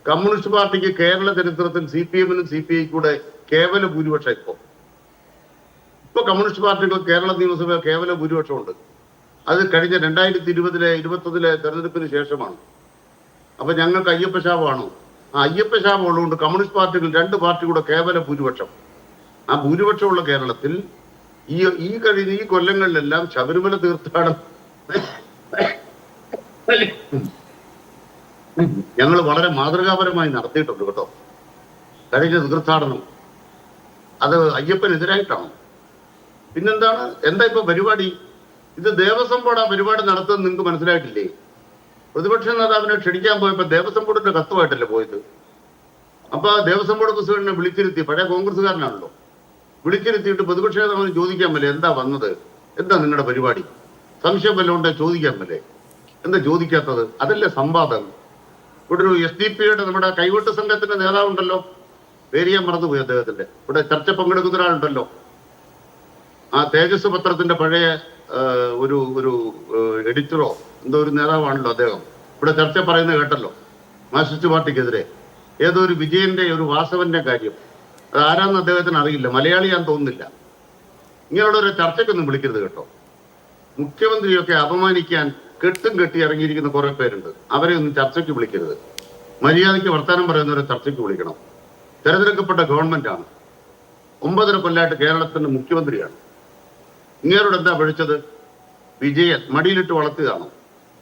കമ്മ്യൂണിസ്റ്റ് പാർട്ടിക്ക് കേരള ചരിത്രത്തിൽ CPM-നും CPI കൂടെ കേവല ഭൂരിപക്ഷം. ഇപ്പൊ കമ്മ്യൂണിസ്റ്റ് പാർട്ടികൾ കേരള നിയമസഭ കേവല ഭൂരിപക്ഷമുണ്ട്. അത് കഴിഞ്ഞ 2020-21 തെരഞ്ഞെടുപ്പിന് ശേഷമാണ്. അപ്പൊ ഞങ്ങൾക്ക് അയ്യപ്പ ശാപമാണോ? അയ്യപ്പ ശാപം ഉള്ളതുകൊണ്ട് കമ്മ്യൂണിസ്റ്റ് പാർട്ടികൾ 2 പാർട്ടി കൂടെ കേവല ഭൂരിപക്ഷം. ആ ഭൂരിപക്ഷമുള്ള കേരളത്തിൽ ഈ കൊല്ലങ്ങളിലെല്ലാം ശബരിമല തീർത്ഥാടനം ഞങ്ങൾ വളരെ മാതൃകാപരമായി നടത്തിയിട്ടുണ്ട് കേട്ടോ. കഴിഞ്ഞ തീർത്ഥാടനം അത് അയ്യപ്പനെതിരായിട്ടാണോ? പിന്നെന്താണ്? എന്താ ഇപ്പൊ പരിപാടി? ഇത് ദേവസ്വം ബോർഡ് ആ പരിപാടി നടത്തുന്നത് നിങ്ങൾക്ക് മനസ്സിലായിട്ടില്ലേ? പ്രതിപക്ഷ നേതാവിനെ ക്ഷണിക്കാൻ പോയപ്പോ ദേവസ്വം ബോർഡിന്റെ കത്തുമായിട്ടല്ലേ പോയത്? അപ്പൊ ആ ദേവസ്വം ബോർഡ് പ്രസിഡന്റിനെ വിളിച്ചിരുത്തി, പഴയ കോൺഗ്രസ്സുകാരനാണല്ലോ, വിളിച്ചിരുത്തിയിട്ട് പ്രതിപക്ഷ നേതാവിന് ചോദിക്കാൻ പറ്റേ എന്താ വന്നത്, എന്താ നിങ്ങളുടെ പരിപാടി, സംശയം വല്ലതും ഉണ്ടെ ചോദിക്കാൻ പറ്റേ, എന്താ ചോദിക്കാത്തത്? അതല്ലേ സംവാദം. ഇവിടെ ഒരു SDP-യുടെ നമ്മുടെ കൈവെട്ട് സംഘത്തിന്റെ നേതാവുണ്ടല്ലോ, പേര് ഞാൻ മറന്നുപോയി അദ്ദേഹത്തിന്റെ, ഇവിടെ ചർച്ച പങ്കെടുക്കുന്ന ഒരാളുണ്ടല്ലോ, ആ തേജസ് പത്രത്തിന്റെ പഴയ ഒരു എഡിറ്ററോ എന്തോ ഒരു നേതാവാണല്ലോ അദ്ദേഹം. ഇവിടെ ചർച്ച പറയുന്നത് കേട്ടല്ലോ, മാർക്സിസ്റ്റ് പാർട്ടിക്കെതിരെ ഏതോ ഒരു വിജയന്റെ ഒരു വാസവന്റെ കാര്യം. അത് ആരാന്ന് അദ്ദേഹത്തിന് അറിയില്ല, മലയാളിയാന്ന് തോന്നുന്നില്ല. ഇങ്ങനെയുള്ള ഒരു ചർച്ചയ്ക്കൊന്നും വിളിക്കരുത് കേട്ടോ. മുഖ്യമന്ത്രിയൊക്കെ അപമാനിക്കാൻ കെട്ടും കെട്ടി ഇറങ്ങിയിരിക്കുന്ന കുറെ പേരുണ്ട്, അവരെ ഒന്നും ചർച്ചയ്ക്ക് വിളിക്കരുത്. മര്യാദയ്ക്ക് വർത്തമാനം പറയുന്നവരെ ചർച്ചയ്ക്ക് വിളിക്കണം. തെരഞ്ഞെടുക്കപ്പെട്ട ഗവൺമെന്റാണ്, 9.5 കൊല്ലമായിട്ട് കേരളത്തിന്റെ മുഖ്യമന്ത്രിയാണ്. ഇങ്ങേരോട് എന്താ പഠിച്ചത്? വിജയൻ മടിയിലിട്ട് വളർത്തുകയാണോ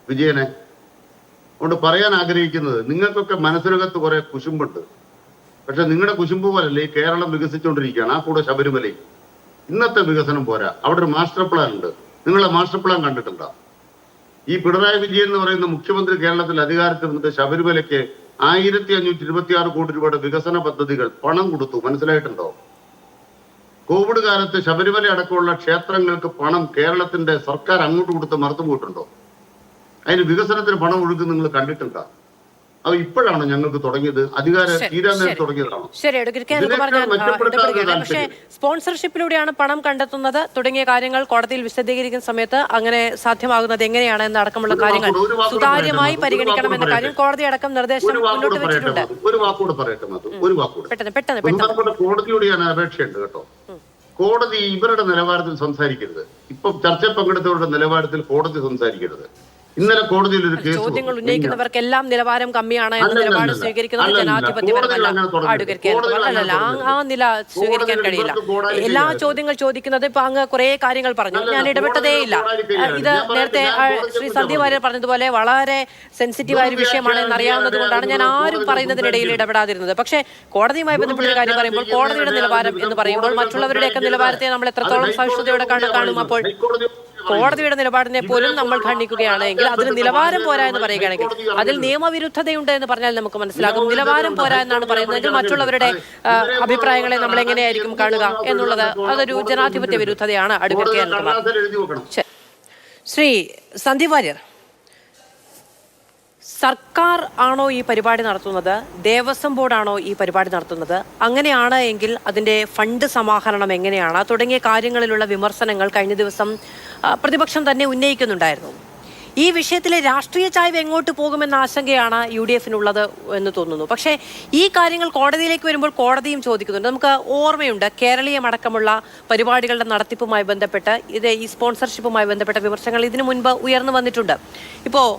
വിജയനെ? അതുകൊണ്ട് പറയാൻ ആഗ്രഹിക്കുന്നത്, നിങ്ങൾക്കൊക്കെ മനസ്സിനകത്ത് കുറെ കുശുമ്പുണ്ട്. പക്ഷെ നിങ്ങളുടെ കുശുമ്പ് പോലല്ലേ ഈ കേരളം വികസിച്ചുകൊണ്ടിരിക്കുകയാണ്. ആ കൂടെ ശബരിമലയും. ഇന്നത്തെ വികസനം പോരാ, അവിടെ ഒരു മാസ്റ്റർ പ്ലാൻ ഉണ്ട്. നിങ്ങളെ മാസ്റ്റർ പ്ലാൻ കണ്ടിട്ടുണ്ടോ? ഈ പിണറായി വിജയൻ എന്ന് പറയുന്ന മുഖ്യമന്ത്രി കേരളത്തിൽ അധികാരത്തിൽ വന്നിട്ട് ശബരിമലയ്ക്ക് 1526 കോടി രൂപയുടെ വികസന പദ്ധതികൾ പണം കൊടുത്തു. മനസ്സിലായിട്ടുണ്ടോ? കോവിഡ് കാലത്ത് ശബരിമല അടക്കമുള്ള ക്ഷേത്രങ്ങൾക്ക് പണം കേരളത്തിന്റെ സർക്കാർ അങ്ങോട്ട് കൊടുത്ത് മറന്നുപോയിട്ടുണ്ടോ? അതിന് വികസനത്തിന് പണം ഒഴുകും നിങ്ങൾ കണ്ടിട്ടുണ്ടോ? അത് ഇപ്പോഴാണ് ഞങ്ങൾക്ക് തുടങ്ങിയത്, അധികാരം തീരാൻ നേരം തുടങ്ങിയതാണോ? പക്ഷേ സ്പോൺസർഷിപ്പിലൂടെയാണ് പണം കണ്ടെത്തുന്നത് തുടങ്ങിയ കാര്യങ്ങൾ കോടതിയിൽ വിശദീകരിക്കുന്ന സമയത്ത് അങ്ങനെ സാധ്യമാകുന്നത് എങ്ങനെയാണ് എന്നടക്കമുള്ള കാര്യങ്ങൾ സുതാര്യമായി പരിഗണിക്കണമെന്ന കാര്യം കോടതി അടക്കം നിർദ്ദേശം മുന്നോട്ട് വെച്ചിട്ടുണ്ട്. ഒരു വാക്കുകൂടെ പറയട്ടെ, ഒരു വാക്കുകൂടെ. കോടതിയോട് ഞാൻ അപേക്ഷയുണ്ട് കേട്ടോ. കോടതി ഇവരുടെ നിലവാരത്തിൽ സംസാരിക്കരുത്. ഇപ്പൊ ചർച്ച പങ്കെടുത്തവരുടെ നിലവാരത്തിൽ കോടതി സംസാരിക്കരുത്. ഇന്നലെ കോടതിയിൽ ഒരു കേസ്, ചോദ്യങ്ങൾ ഉന്നയിക്കുന്നവർക്കെല്ലാം നിലവാരം കമ്മിയാണ് എന്ന നിലപാട് സ്വീകരിക്കുന്നത് ജനാധിപത്യപരമല്ല. ആ നില സ്വീകരിക്കാൻ കഴിയില്ല. എല്ലാ ചോദ്യങ്ങൾ ചോദിക്കുന്നത്, ഇപ്പൊ അങ്ങ് കുറെ കാര്യങ്ങൾ പറഞ്ഞു, ഞാൻ ഇടപെട്ടതേയില്ല. ഇത് നേരത്തെ ശ്രീ സന്ദീപ് വാര്യർ പറഞ്ഞതുപോലെ വളരെ സെൻസിറ്റീവായ ഒരു വിഷയമാണ് എന്നറിയാവുന്നത് കൊണ്ടാണ് ഞാൻ ആരും പറയുന്നതിനിടയിൽ ഇടപെടാതിരുന്നത്. പക്ഷേ കോടതിയുമായി ബന്ധപ്പെട്ട കാര്യം പറയുമ്പോൾ കോടതിയുടെ നിലവാരം എന്ന് പറയുമ്പോൾ മറ്റുള്ളവരുടെയൊക്കെ നിലവാരത്തെ നമ്മൾ എത്രത്തോളം സഹിഷ്ണുതയോടെ കാണും. അപ്പോൾ കോടതിയുടെ നിലപാടിനെ പോലും നമ്മൾ ഖണ്ഡിക്കുകയാണെങ്കിൽ അതിന് നിലവാരം പോരാ എന്ന് പറയുകയാണെങ്കിൽ അതിൽ നിയമവിരുദ്ധതയുണ്ട് എന്ന് പറഞ്ഞാൽ നമുക്ക് മനസ്സിലാകും. നിലവാരം പോരാ എന്നാണ് പറയുന്നതെങ്കിൽ മറ്റുള്ളവരുടെ അഭിപ്രായങ്ങളെ നമ്മൾ എങ്ങനെയായിരിക്കും കാണുക എന്നുള്ളത് അതൊരു ജനാധിപത്യ വിരുദ്ധതയാണ്. അടുക്കൽ ശ്രീ സന്ദീപ് വാര്യർ, സർക്കാർ ആണോ ഈ പരിപാടി നടത്തുന്നത്, ദേവസ്വം ബോർഡാണോ ഈ പരിപാടി നടത്തുന്നത്? അങ്ങനെയാണ് എങ്കിൽ അതിൻ്റെ ഫണ്ട് സമാഹരണം എങ്ങനെയാണ് തുടങ്ങിയ കാര്യങ്ങളിലുള്ള വിമർശനങ്ങൾ കഴിഞ്ഞ ദിവസം പ്രതിപക്ഷം തന്നെ ഉന്നയിക്കുന്നുണ്ടായിരുന്നു. ഈ വിഷയത്തിലെ രാഷ്ട്രീയ ചായ്വ് എങ്ങോട്ട് പോകുമെന്ന ആശങ്കയാണ് UDF-നുള്ളത് എന്ന് തോന്നുന്നു. പക്ഷേ ഈ കാര്യങ്ങൾ കോടതിയിലേക്ക് വരുമ്പോൾ കോടതിയും ചോദിക്കുന്നുണ്ട്. നമുക്ക് ഓർമ്മയുണ്ട്, കേരളീയമടക്കമുള്ള പരിപാടികളുടെ നടത്തിപ്പുമായി ബന്ധപ്പെട്ട് ഈ സ്പോൺസർഷിപ്പുമായി ബന്ധപ്പെട്ട വിമർശനങ്ങൾ ഇതിനു മുൻപ് ഉയർന്നു വന്നിട്ടുണ്ട്. ഇപ്പോൾ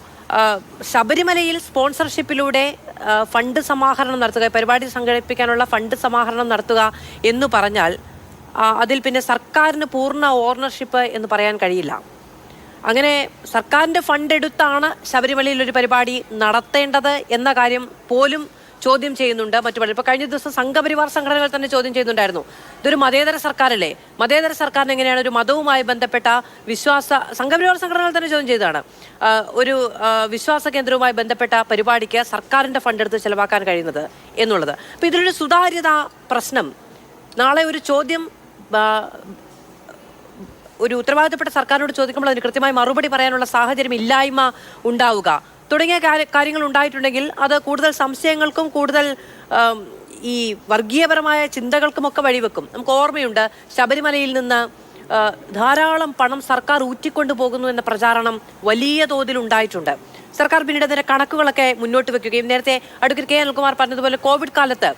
ശബരിമലയിൽ സ്പോൺസർഷിപ്പിലൂടെ ഫണ്ട് സമാഹരണം നടത്തുക, പരിപാടി സംഘടിപ്പിക്കാനുള്ള ഫണ്ട് സമാഹരണം നടത്തുക എന്ന് പറഞ്ഞാൽ അതിൽ പിന്നെ സർക്കാരിന് പൂർണ്ണ ഓണർഷിപ്പ് എന്ന് പറയാൻ കഴിയില്ല. അങ്ങനെ സർക്കാരിൻ്റെ ഫണ്ട് എടുത്താണ് ശബരിമലയിൽ ഒരു പരിപാടി നടത്തേണ്ടത് എന്ന കാര്യം പോലും ചോദ്യം ചെയ്യുന്നുണ്ട് മറ്റു പലരും. ഇപ്പോൾ കഴിഞ്ഞ ദിവസം സംഘപരിവാർ സംഘടനകൾ തന്നെ ചോദ്യം ചെയ്യുന്നുണ്ടായിരുന്നു, ഇതൊരു മതേതര സർക്കാരല്ലേ, മതേതര സർക്കാരിന് എങ്ങനെയാണ് ഒരു മതവുമായി ബന്ധപ്പെട്ട സംഘപരിവാർ സംഘടനകൾ തന്നെ ചോദ്യം ചെയ്തതാണ്, ഒരു വിശ്വാസ കേന്ദ്രവുമായി ബന്ധപ്പെട്ട പരിപാടിക്ക് സർക്കാരിൻ്റെ ഫണ്ട് എടുത്ത് ചെലവാക്കാൻ കഴിയുന്നത് എന്നുള്ളത്. അപ്പോൾ ഇതിലൊരു സുതാര്യത പ്രശ്നം, നാളെ ഒരു ചോദ്യം ഒരു ഉത്തരവാദിത്തപ്പെട്ട സർക്കാരിനോട് ചോദിക്കുമ്പോൾ അതിന് കൃത്യമായി മറുപടി പറയാനുള്ള സാഹചര്യം ഇല്ലായ്മ ഉണ്ടാവുക തുടങ്ങിയ കാര്യങ്ങൾ ഉണ്ടായിട്ടുണ്ടെങ്കിൽ അത് കൂടുതൽ സംശയങ്ങൾക്കും കൂടുതൽ ഈ വർഗീയപരമായ ചിന്തകൾക്കുമൊക്കെ വഴിവെക്കും. നമുക്ക് ഓർമ്മയുണ്ട്, ശബരിമലയിൽ നിന്ന് ധാരാളം പണം സർക്കാർ ഊറ്റിക്കൊണ്ടു പോകുന്നു എന്ന പ്രചാരണം വലിയ തോതിൽ ഉണ്ടായിട്ടുണ്ട്. സർക്കാർ പിന്നീട് അതിന്റെ കണക്കുകളൊക്കെ മുന്നോട്ട് വെക്കുകയും നേരത്തെ അഡ്വക്കേറ്റ് K. അനിൽകുമാർ പറഞ്ഞതുപോലെ കോവിഡ് കാലത്ത്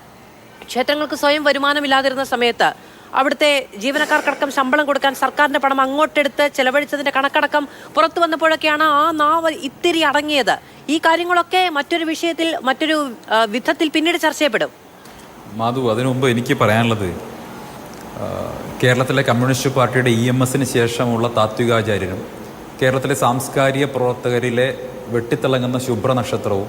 ക്ഷേത്രങ്ങൾക്ക് സ്വയം വരുമാനമില്ലാതിരുന്ന സമയത്ത് അവിടുത്തെ ജീവനക്കാർക്കടക്കം ശമ്പളം കൊടുക്കാൻ സർക്കാരിന്റെ പണം അങ്ങോട്ടെടുത്ത് ചെലവഴിച്ചതിന്റെ കണക്കടക്കം പുറത്തു വന്നപ്പോഴൊക്കെയാണ് ആ നാവ് ഇത്തിരി അടങ്ങിയത്. ഈ കാര്യങ്ങളൊക്കെ മറ്റൊരു വിഷയത്തിൽ മറ്റൊരു വിധത്തിൽ പിന്നീട് ചർച്ച ചെയ്യപ്പെടും. മാധു, അതിനു മുമ്പ് എനിക്ക് പറയാനുള്ളത്, കേരളത്തിലെ കമ്മ്യൂണിസ്റ്റ് പാർട്ടിയുടെ EMSന് ശേഷമുള്ള താത്വികാചാര്യനും കേരളത്തിലെ സാംസ്കാരിക പ്രവർത്തകരിലെ വെട്ടിത്തിളങ്ങുന്ന ശുഭ്രനക്ഷത്രവും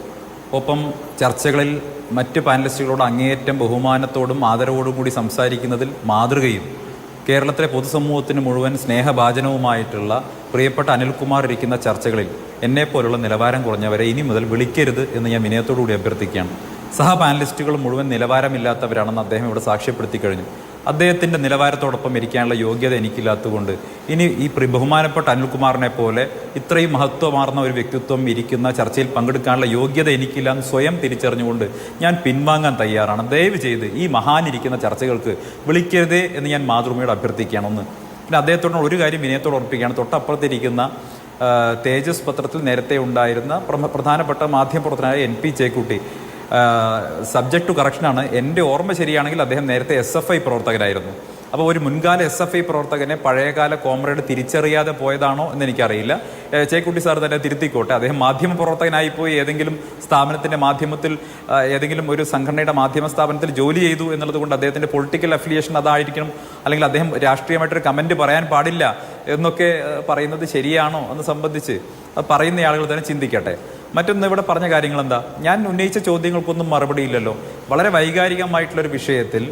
ഒപ്പം ചർച്ചകളിൽ മറ്റ് പാനലിസ്റ്റുകളോട് അങ്ങേയറ്റം ബഹുമാനത്തോടും ആദരവോടും കൂടി സംസാരിക്കുന്നതിൽ മാതൃകയും കേരളത്തിലെ പൊതുസമൂഹത്തിന് മുഴുവൻ സ്നേഹഭാജനവുമായിട്ടുള്ള പ്രിയപ്പെട്ട അനിൽകുമാർ ഇരിക്കുന്ന ചർച്ചകളിൽ എന്നെപ്പോലുള്ള നിലവാരം കുറഞ്ഞവരെ ഇനി മുതൽ വിളിക്കരുത് എന്ന് ഞാൻ വിനയത്തോടുകൂടി അഭ്യർത്ഥിക്കുകയാണ്. സഹ പാനലിസ്റ്റുകൾ മുഴുവൻ നിലവാരമില്ലാത്തവരാണെന്ന് അദ്ദേഹം ഇവിടെ സാക്ഷ്യപ്പെടുത്തി കഴിഞ്ഞു. അദ്ദേഹത്തിൻ്റെ നിലവാരത്തോടൊപ്പം ഇരിക്കാനുള്ള യോഗ്യത എനിക്കില്ലാത്തതുകൊണ്ട് ഇനി ഈ ബഹുമാനപ്പെട്ട അനിൽകുമാറിനെ പോലെ ഇത്രയും മഹത്വമാർന്ന ഒരു വ്യക്തിത്വം ഇരിക്കുന്ന ചർച്ചയിൽ പങ്കെടുക്കാനുള്ള യോഗ്യത എനിക്കില്ല എന്ന് സ്വയം തിരിച്ചറിഞ്ഞുകൊണ്ട് ഞാൻ പിൻവാങ്ങാൻ തയ്യാറാണ്. ദയവ് ചെയ്ത് ഈ മഹാനിരിക്കുന്ന ചർച്ചകൾക്ക് വിളിക്കരുതേ എന്ന് ഞാൻ മാതൃഭൂമിയോട് അഭ്യർത്ഥിക്കുകയാണ്. ഒന്ന് പിന്നെ അദ്ദേഹത്തോട് ഒരു കാര്യം വിനയത്തോട് ഓർപ്പിക്കുകയാണ്. തൊട്ടപ്പുറത്തിരിക്കുന്ന തേജസ് പത്രത്തിൽ നേരത്തെ ഉണ്ടായിരുന്ന പ്രധാനപ്പെട്ട മാധ്യമപ്രവർത്തകനായ NP ചേക്കുട്ടി സബ്ജക്ട് ടു കറക്ഷനാണ്. എൻ്റെ ഓർമ്മ ശരിയാണെങ്കിൽ അദ്ദേഹം നേരത്തെ SFI പ്രവർത്തകരായിരുന്നു. അപ്പോൾ ഒരു മുൻകാല SFI പ്രവർത്തകനെ പഴയകാല കോമ്രേഡ് തിരിച്ചറിയാതെ പോയതാണോ എന്ന് എനിക്കറിയില്ല. ചേക്കുട്ടി സാർ തന്നെ തിരുത്തിക്കോട്ടെ. അദ്ദേഹം മാധ്യമ പ്രവർത്തകനായിപ്പോയി ഏതെങ്കിലും സ്ഥാപനത്തിൻ്റെ മാധ്യമത്തിൽ ഏതെങ്കിലും ഒരു സംഘടനയുടെ മാധ്യമ സ്ഥാപനത്തിൽ ജോലി ചെയ്തു എന്നുള്ളത് കൊണ്ട് അദ്ദേഹത്തിൻ്റെ പൊളിറ്റിക്കൽ അഫിലിയേഷൻ അതായിരിക്കണം, അല്ലെങ്കിൽ അദ്ദേഹം രാഷ്ട്രീയമായിട്ടൊരു കമൻറ്റ് പറയാൻ പാടില്ല എന്നൊക്കെ പറയുന്നത് ശരിയാണോ എന്ന് സംബന്ധിച്ച് പറയുന്ന ആളുകൾ തന്നെ ചിന്തിക്കട്ടെ. മറ്റൊന്ന് ഇവിടെ പറഞ്ഞ കാര്യങ്ങൾ എന്താ? ഞാൻ ഉന്നയിച്ച ചോദ്യങ്ങൾക്കൊന്നും മറുപടിയില്ലല്ലോ. വളരെ വൈകാരികമായിട്ടുള്ളൊരു വിഷയത്തിൽ,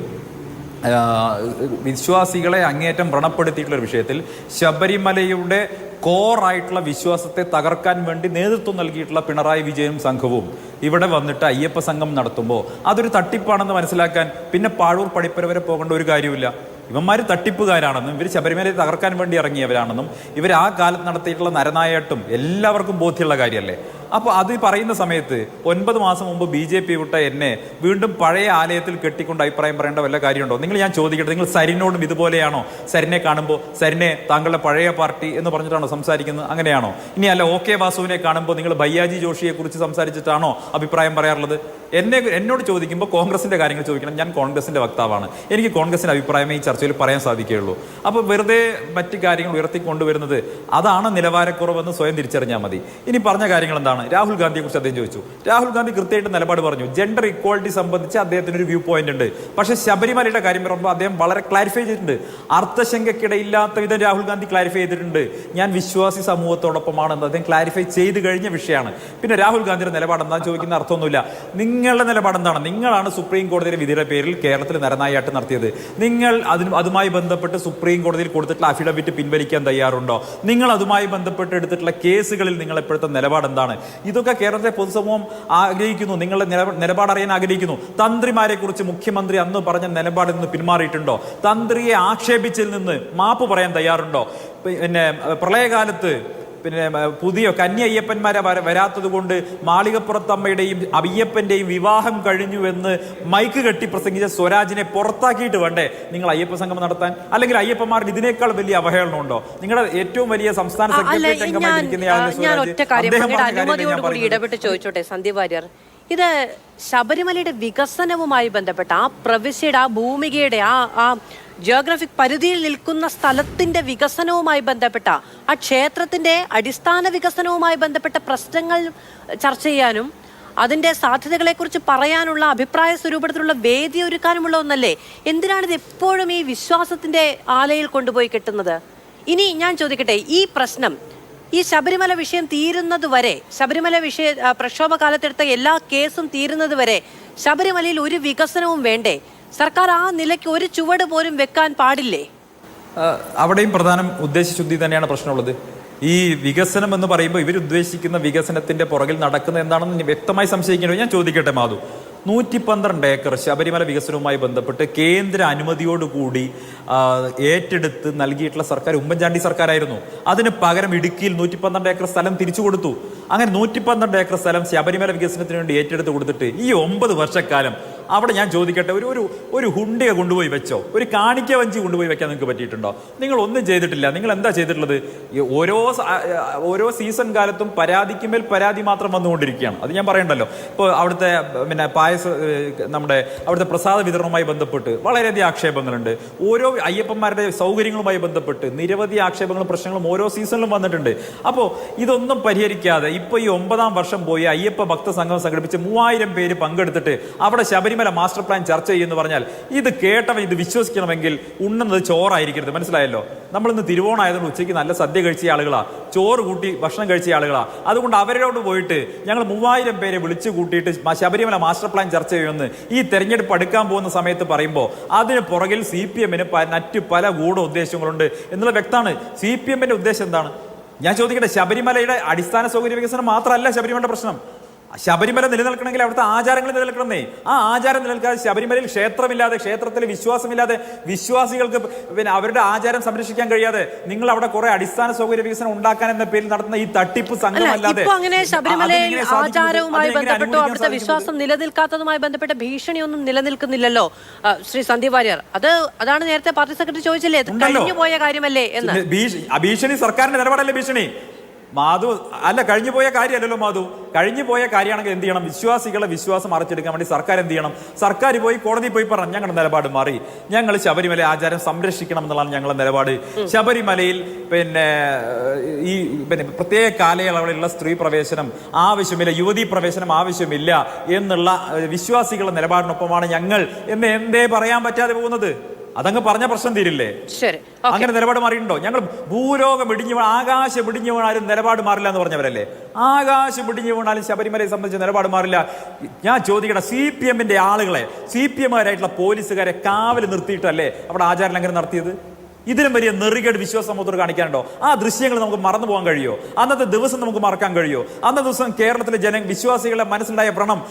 വിശ്വാസികളെ അങ്ങേയറ്റം വ്രണപ്പെടുത്തിയിട്ടുള്ളൊരു വിഷയത്തിൽ, ശബരിമലയുടെ കോറായിട്ടുള്ള വിശ്വാസത്തെ തകർക്കാൻ വേണ്ടി നേതൃത്വം നൽകിയിട്ടുള്ള പിണറായി വിജയനും സംഘവും ഇവിടെ വന്നിട്ട് അയ്യപ്പ സംഘം നടത്തുമ്പോൾ അതൊരു തട്ടിപ്പാണെന്ന് മനസ്സിലാക്കാൻ പിന്നെ പാഴൂർ പടിപ്പര വരെ പോകേണ്ട ഒരു കാര്യമില്ല. ഇവന്മാർ തട്ടിപ്പുകാരാണെന്നും ഇവർ ശബരിമലയെ തകർക്കാൻ വേണ്ടി ഇറങ്ങിയവരാണെന്നും ഇവർ ആ കാലത്ത് നടത്തിയിട്ടുള്ള നരനായിട്ടും എല്ലാവർക്കും ബോധ്യമുള്ള കാര്യമല്ലേ. അപ്പോൾ അത് പറയുന്ന സമയത്ത് 9 മാസം മുമ്പ് BJP വിട്ട എന്നെ വീണ്ടും പഴയ ആലയത്തിൽ കെട്ടിക്കൊണ്ട് അഭിപ്രായം പറയേണ്ട വല്ല കാര്യമുണ്ടോ? ഞാൻ ചോദിക്കട്ടെ, നിങ്ങൾ സരിനോടും ഇതുപോലെയാണോ? സരിനെ കാണുമ്പോൾ സരിനെ താങ്കളുടെ പഴയ പാർട്ടി എന്ന് പറഞ്ഞിട്ടാണോ സംസാരിക്കുന്നത്? അങ്ങനെയാണോ? ഇനി അല്ല OK വാസുവിനെ കാണുമ്പോൾ നിങ്ങൾ ഭയ്യാജി ജോഷിയെ കുറിച്ച് സംസാരിച്ചിട്ടാണോ അഭിപ്രായം പറയാറുള്ളത്? എന്നോട് ചോദിക്കുമ്പോൾ കോൺഗ്രസിന്റെ കാര്യങ്ങൾ ചോദിക്കണം. ഞാൻ കോൺഗ്രസിന്റെ വക്താവാണ്. എനിക്ക് കോൺഗ്രസിന്റെ അഭിപ്രായമേ ഈ ചർച്ചയിൽ പറയാൻ സാധിക്കുകയുള്ളൂ. അപ്പോൾ വെറുതെ മറ്റു കാര്യങ്ങൾ ഉയർത്തിക്കൊണ്ടുവരുന്നത് അതാണ് നിലവാരക്കുറവെന്ന് സ്വയം തിരിച്ചറിഞ്ഞാൽ മതി. ഇനി പറഞ്ഞ കാര്യങ്ങൾ എന്താണ്? രാഹുൽ ഗാന്ധിയെ കുറിച്ച് അദ്ദേഹം ചോദിച്ചു. രാഹുൽ ഗാന്ധി കൃത്യമായിട്ട് നിലപാട് പറഞ്ഞു. ജെൻഡർ ഇക്വാളിറ്റി സംബന്ധിച്ച് അദ്ദേഹത്തിന് ഒരു വ്യൂ പോയിന്റ് ഉണ്ട്. പക്ഷേ ശബരിമലയുടെ കാര്യം പറയുമ്പോൾ അദ്ദേഹം വളരെ ക്ലാരിഫൈ ചെയ്തിട്ടുണ്ട്. അർത്ഥശങ്കയ്ക്കിടയില്ലാത്ത വിധം രാഹുൽ ഗാന്ധി ക്ലാരിഫൈ ചെയ്തിട്ടുണ്ട്. ഞാൻ വിശ്വാസി സമൂഹത്തോടൊപ്പമാണെന്ന് അദ്ദേഹം ക്ലാരിഫൈ ചെയ്ത് കഴിഞ്ഞ വിഷയമാണ്. പിന്നെ രാഹുൽ ഗാന്ധിയുടെ നിലപാട് എന്താണെന്ന് ചോദിക്കുന്ന അർത്ഥമൊന്നുമില്ല. നിങ്ങളുടെ നിലപാട് എന്താണ്? നിങ്ങളാണ് സുപ്രീം കോടതിയുടെ വിധിയുടെ പേരിൽ കേരളത്തിൽ നരനായാട്ട് നടത്തിയത്. നിങ്ങൾ അതുമായി ബന്ധപ്പെട്ട് സുപ്രീം കോടതിയിൽ കൊടുത്തിട്ടുള്ള അഫിഡവിറ്റ് പിൻവലിക്കാൻ തയ്യാറുണ്ടോ? നിങ്ങൾ അതുമായി ബന്ധപ്പെട്ട് എടുത്തിട്ടുള്ള കേസുകളിൽ നിങ്ങൾ എപ്പോഴത്തെ നിലപാട് എന്താണ്? ഇതൊക്കെ കേരളത്തിലെ പൊതുസമൂഹം ആഗ്രഹിക്കുന്നു. നിങ്ങളുടെ നിലപാട് അറിയാൻ ആഗ്രഹിക്കുന്നു. തന്ത്രിമാരെ കുറിച്ച് മുഖ്യമന്ത്രി അന്ന് പറഞ്ഞ നിലപാടിൽ നിന്ന് പിന്മാറിയിട്ടുണ്ടോ? തന്ത്രിയെ ആക്ഷേപിച്ചതിൽ നിന്ന് മാപ്പ് പറയാൻ തയ്യാറുണ്ടോ? പിന്നെ പ്രളയകാലത്ത് പുതിയ കന്യ അയ്യപ്പന്മാരെ വരാത്തത് കൊണ്ട് മാളികപ്പുറത്തമ്മയുടെയും അയ്യപ്പന്റെയും വിവാഹം കഴിഞ്ഞുവെന്ന് മൈക്ക് കെട്ടി പ്രസംഗിച്ച സ്വരാജിനെ പുറത്താക്കിയിട്ട് വേണ്ടേ നിങ്ങൾ അയ്യപ്പ സംഗമം നടത്താൻ? അല്ലെങ്കിൽ അയ്യപ്പന്മാർക്ക് ഇതിനേക്കാൾ വലിയ അവഹേളനമുണ്ടോ? നിങ്ങളുടെ ഏറ്റവും വലിയ സംസ്ഥാന അനുമതിയോടുകൂടി ഇടപെട്ട് ചോദിച്ചോട്ടെ സന്ദീപ് വാര്യർ, ഇത് ശബരിമലയുടെ വികസനവുമായി ബന്ധപ്പെട്ട ആ പ്രവിശ്യയുടെ ആ ഭൂമികയുടെ ആ ജിയോഗ്രഫിക് പരിധിയിൽ നിൽക്കുന്ന സ്ഥലത്തിന്റെ വികസനവുമായി ബന്ധപ്പെട്ട ആ ക്ഷേത്രത്തിന്റെ അടിസ്ഥാന വികസനവുമായി ബന്ധപ്പെട്ട പ്രശ്നങ്ങൾ ചർച്ച ചെയ്യാനും അതിന്റെ സാധ്യതകളെക്കുറിച്ച് പറയാനുള്ള അഭിപ്രായ സ്വരൂപത്തിലുള്ള വേദി ഒരുക്കാനുമുള്ള ഒന്നല്ലേ? എന്തിനാണിത് എപ്പോഴും ഈ വിശ്വാസത്തിന്റെ ആലയിൽ കൊണ്ടുപോയി കെട്ടുന്നത്? ഇനി ഞാൻ ചോദിക്കട്ടെ, ഈ പ്രശ്നം ഈ ശബരിമല വിഷയം തീരുന്നത് വരെ, ശബരിമല പ്രക്ഷോഭ കാലത്തെടുത്ത എല്ലാ കേസും തീരുന്നത് വരെ ശബരിമലയിൽ ഒരു വികസനവും വേണ്ടേ? സർക്കാർ ആ നിലയ്ക്ക് ഒരു ചുവട് പോലും വെക്കാൻ പാടില്ലേ? അവിടെയും പ്രധാനം ഉദ്ദേശശുദ്ധി തന്നെയാണ് പ്രശ്നമുള്ളത്. ഈ വികസനം എന്ന് പറയുമ്പോൾ ഇവരുദ്ദേശിക്കുന്ന വികസനത്തിന്റെ പുറകിൽ നടക്കുന്ന എന്താണെന്ന് വ്യക്തമായി സംശയിക്കേണ്ടി. ഞാൻ ചോദിക്കട്ടെ മാധു, 112 ഏക്കർ ശബരിമല വികസനവുമായി ബന്ധപ്പെട്ട് കേന്ദ്ര അനുമതിയോടുകൂടി ഏറ്റെടുത്ത് നൽകിയിട്ടുള്ള സർക്കാർ ഉമ്മൻചാണ്ടി സർക്കാരായിരുന്നു. അതിന് പകരം ഇടുക്കിയിൽ 112 ഏക്കർ സ്ഥലം തിരിച്ചു കൊടുത്തു. അങ്ങനെ 112 ഏക്കർ സ്ഥലം ശബരിമല വികസനത്തിന് വേണ്ടി ഏറ്റെടുത്ത് കൊടുത്തിട്ട് ഈ 9 വർഷക്കാലം അവിടെ ഞാൻ ചോദിക്കട്ടെ, ഒരു ഹുണ്ടിക കൊണ്ടുപോയി വെച്ചോ? ഒരു കാണിക്ക വഞ്ചി കൊണ്ടുപോയി വെക്കാൻ നിങ്ങൾക്ക് പറ്റിയിട്ടുണ്ടോ? നിങ്ങൾ ഒന്നും ചെയ്തിട്ടില്ല. നിങ്ങൾ എന്താ ചെയ്തിട്ടുള്ളത്? ഓരോ സീസൺ കാലത്തും പരാതിക്കുമേൽ പരാതി മാത്രം വന്നുകൊണ്ടിരിക്കുകയാണ്. അത് ഞാൻ പറയണ്ടല്ലോ. ഇപ്പോൾ അവിടുത്തെ നമ്മുടെ അവിടുത്തെ പ്രസാദ വിതരണവുമായി ബന്ധപ്പെട്ട് വളരെയധികം ആക്ഷേപങ്ങളുണ്ട്. ഓരോ അയ്യപ്പന്മാരുടെ സൗകര്യങ്ങളുമായി ബന്ധപ്പെട്ട് നിരവധി ആക്ഷേപങ്ങളും പ്രശ്നങ്ങളും ഓരോ സീസണിലും വന്നിട്ടുണ്ട്. അപ്പോൾ ഇതൊന്നും പരിഹരിക്കാതെ ഇപ്പോൾ ഈ 9ാം വർഷം പോയി അയ്യപ്പ ഭക്ത സംഘം സംഘടിപ്പിച്ച് 3000 പേര് പങ്കെടുത്തിട്ട് അവിടെ ശബരിമല ശബരിമല മാസ്റ്റർ പ്ലാൻ ചർച്ച ചെയ്യുമെന്ന് പറഞ്ഞാൽ ഇത് കേട്ടവൻ ഇത് വിശ്വസിക്കണമെങ്കിൽ ഉണ്ണുന്നത് ചോറായിരിക്കരുത്. മനസ്സിലായല്ലോ? നമ്മളിന്ന് തിരുവോണമായതുകൊണ്ട് ഉച്ചയ്ക്ക് നല്ല സദ്യ കഴിച്ച ആളുകളാണ്, ചോറ് കൂട്ടി ഭക്ഷണം കഴിച്ച ആളുകളാണ്. അതുകൊണ്ട് അവരോട് പോയിട്ട് ഞങ്ങൾ 3000 പേരെ വിളിച്ചു കൂട്ടിയിട്ട് ശബരിമല മാസ്റ്റർ പ്ലാൻ ചർച്ച ചെയ്യുമെന്ന് ഈ തെരഞ്ഞെടുപ്പ് അടുക്കാൻ പോകുന്ന സമയത്ത് പറയുമ്പോൾ അതിന് പുറകിൽ CPM-ന് മറ്റ് പല ഗൂഢ ഉദ്ദേശങ്ങളുണ്ട് എന്നുള്ള വ്യക്തമാണ്. CPM-ന്റെ ഉദ്ദേശം എന്താണ്? ഞാൻ ചോദിക്കട്ടെ, ശബരിമലയുടെ അടിസ്ഥാന സൗകര്യ വികസനം മാത്രമല്ല ശബരിമലയുടെ പ്രശ്നം. ശബരിമല നിലനിൽക്കണമെങ്കിൽ അവിടുത്തെ ആചാരങ്ങൾ നിലനിൽക്കണമെന്നേ. ആ ആചാരം നിലനിൽക്കാതെ ശബരിമലയിൽ ക്ഷേത്രമില്ലാതെ, ക്ഷേത്രത്തിൽ വിശ്വാസമില്ലാതെ, വിശ്വാസികൾക്ക് പിന്നെ അവരുടെ ആചാരം സംരക്ഷിക്കാൻ കഴിയാതെ നിങ്ങൾ അവിടെ കുറെ അടിസ്ഥാന സൗകര്യ വികസനം ഉണ്ടാക്കാൻ എന്ന പേരിൽ നടത്തുന്ന ഈ തട്ടിപ്പ് സംഘമല്ലാതെ അങ്ങനെ ശബരിമലയിൽ ആചാരവുമായി ബന്ധപ്പെട്ടോ അവിടുത്തെ വിശ്വാസം നിലനിൽക്കാത്തതുമായി ബന്ധപ്പെട്ട ഭീഷണിയൊന്നും നിലനിൽക്കുന്നില്ലല്ലോ ശ്രീ സന്ദീപ് വാര്യർ. അതാണ് നേരത്തെ പാർട്ടി സെക്രട്ടറി ചോദിച്ചില്ലേ, കഴിഞ്ഞു പോയ കാര്യമല്ലേ എന്ന്. ഭീഷണി സർക്കാരിന്റെ നിലപാടല്ലേ ഭീഷണി? മാധു അല്ല, കഴിഞ്ഞു പോയ കാര്യമല്ലല്ലോ മാധു. കഴിഞ്ഞു പോയ കാര്യമാണെങ്കിൽ എന്ത് ചെയ്യണം? വിശ്വാസികളെ വിശ്വാസം അറച്ചെടുക്കാൻ വേണ്ടി സർക്കാർ എന്ത് ചെയ്യണം? സർക്കാർ പോയി കോടതി പോയി പറഞ്ഞു ഞങ്ങളുടെ നിലപാട് മാറി, ഞങ്ങൾ ശബരിമല ആചാരം സംരക്ഷിക്കണം എന്നുള്ളതാണ് ഞങ്ങളുടെ നിലപാട്. ശബരിമലയിൽ ഈ പ്രത്യേക കാലയളവിലുള്ള സ്ത്രീ പ്രവേശനം ആവശ്യമില്ല, യുവതീ പ്രവേശനം ആവശ്യമില്ല എന്നുള്ള വിശ്വാസികളുടെ നിലപാടിനൊപ്പമാണ് ഞങ്ങൾ എന്ന് എന്തേ പറയാൻ പറ്റാതെ പോകുന്നത്? അതങ്ങ് പറഞ്ഞ പ്രശ്നം തീരില്ലേ? ശരി, അങ്ങനെ നിലപാട് മാറിയിട്ടുണ്ടോ? ഞങ്ങൾ ഭൂലോകം ഇടിഞ്ഞു ആകാശം ഇടിഞ്ഞു വീണാലും നിലപാട് മാറില്ല എന്ന് പറഞ്ഞവരല്ലേ? ആകാശം ഇടിഞ്ഞു വീണാലും ശബരിമലയെ സംബന്ധിച്ച് നിലപാട് മാറില്ല. ഞാൻ ചോദിക്കട്ടെ, CPM-ന്റെ ആളുകളെ, CPM-കാരായിട്ടുള്ള പോലീസുകാരെ കാവൽ നിർത്തിയിട്ടല്ലേ അവിടെ ആചാര ലംഘനം നടത്തിയത്? ഇതിലും വലിയ നെറികേട് വിശ്വാസ സമൂഹത്തോട് കാണിക്കാനുണ്ടോ? ആ ദൃശ്യങ്ങൾ നമുക്ക് മറന്നു പോകാൻ കഴിയുമോ? അന്നത്തെ ദിവസം നമുക്ക് മറക്കാൻ കഴിയുമോ? അന്നത്തെ ദിവസം കേരളത്തിലെ വിശ്വാസികളെ മനസ്സിലായ വ്രണം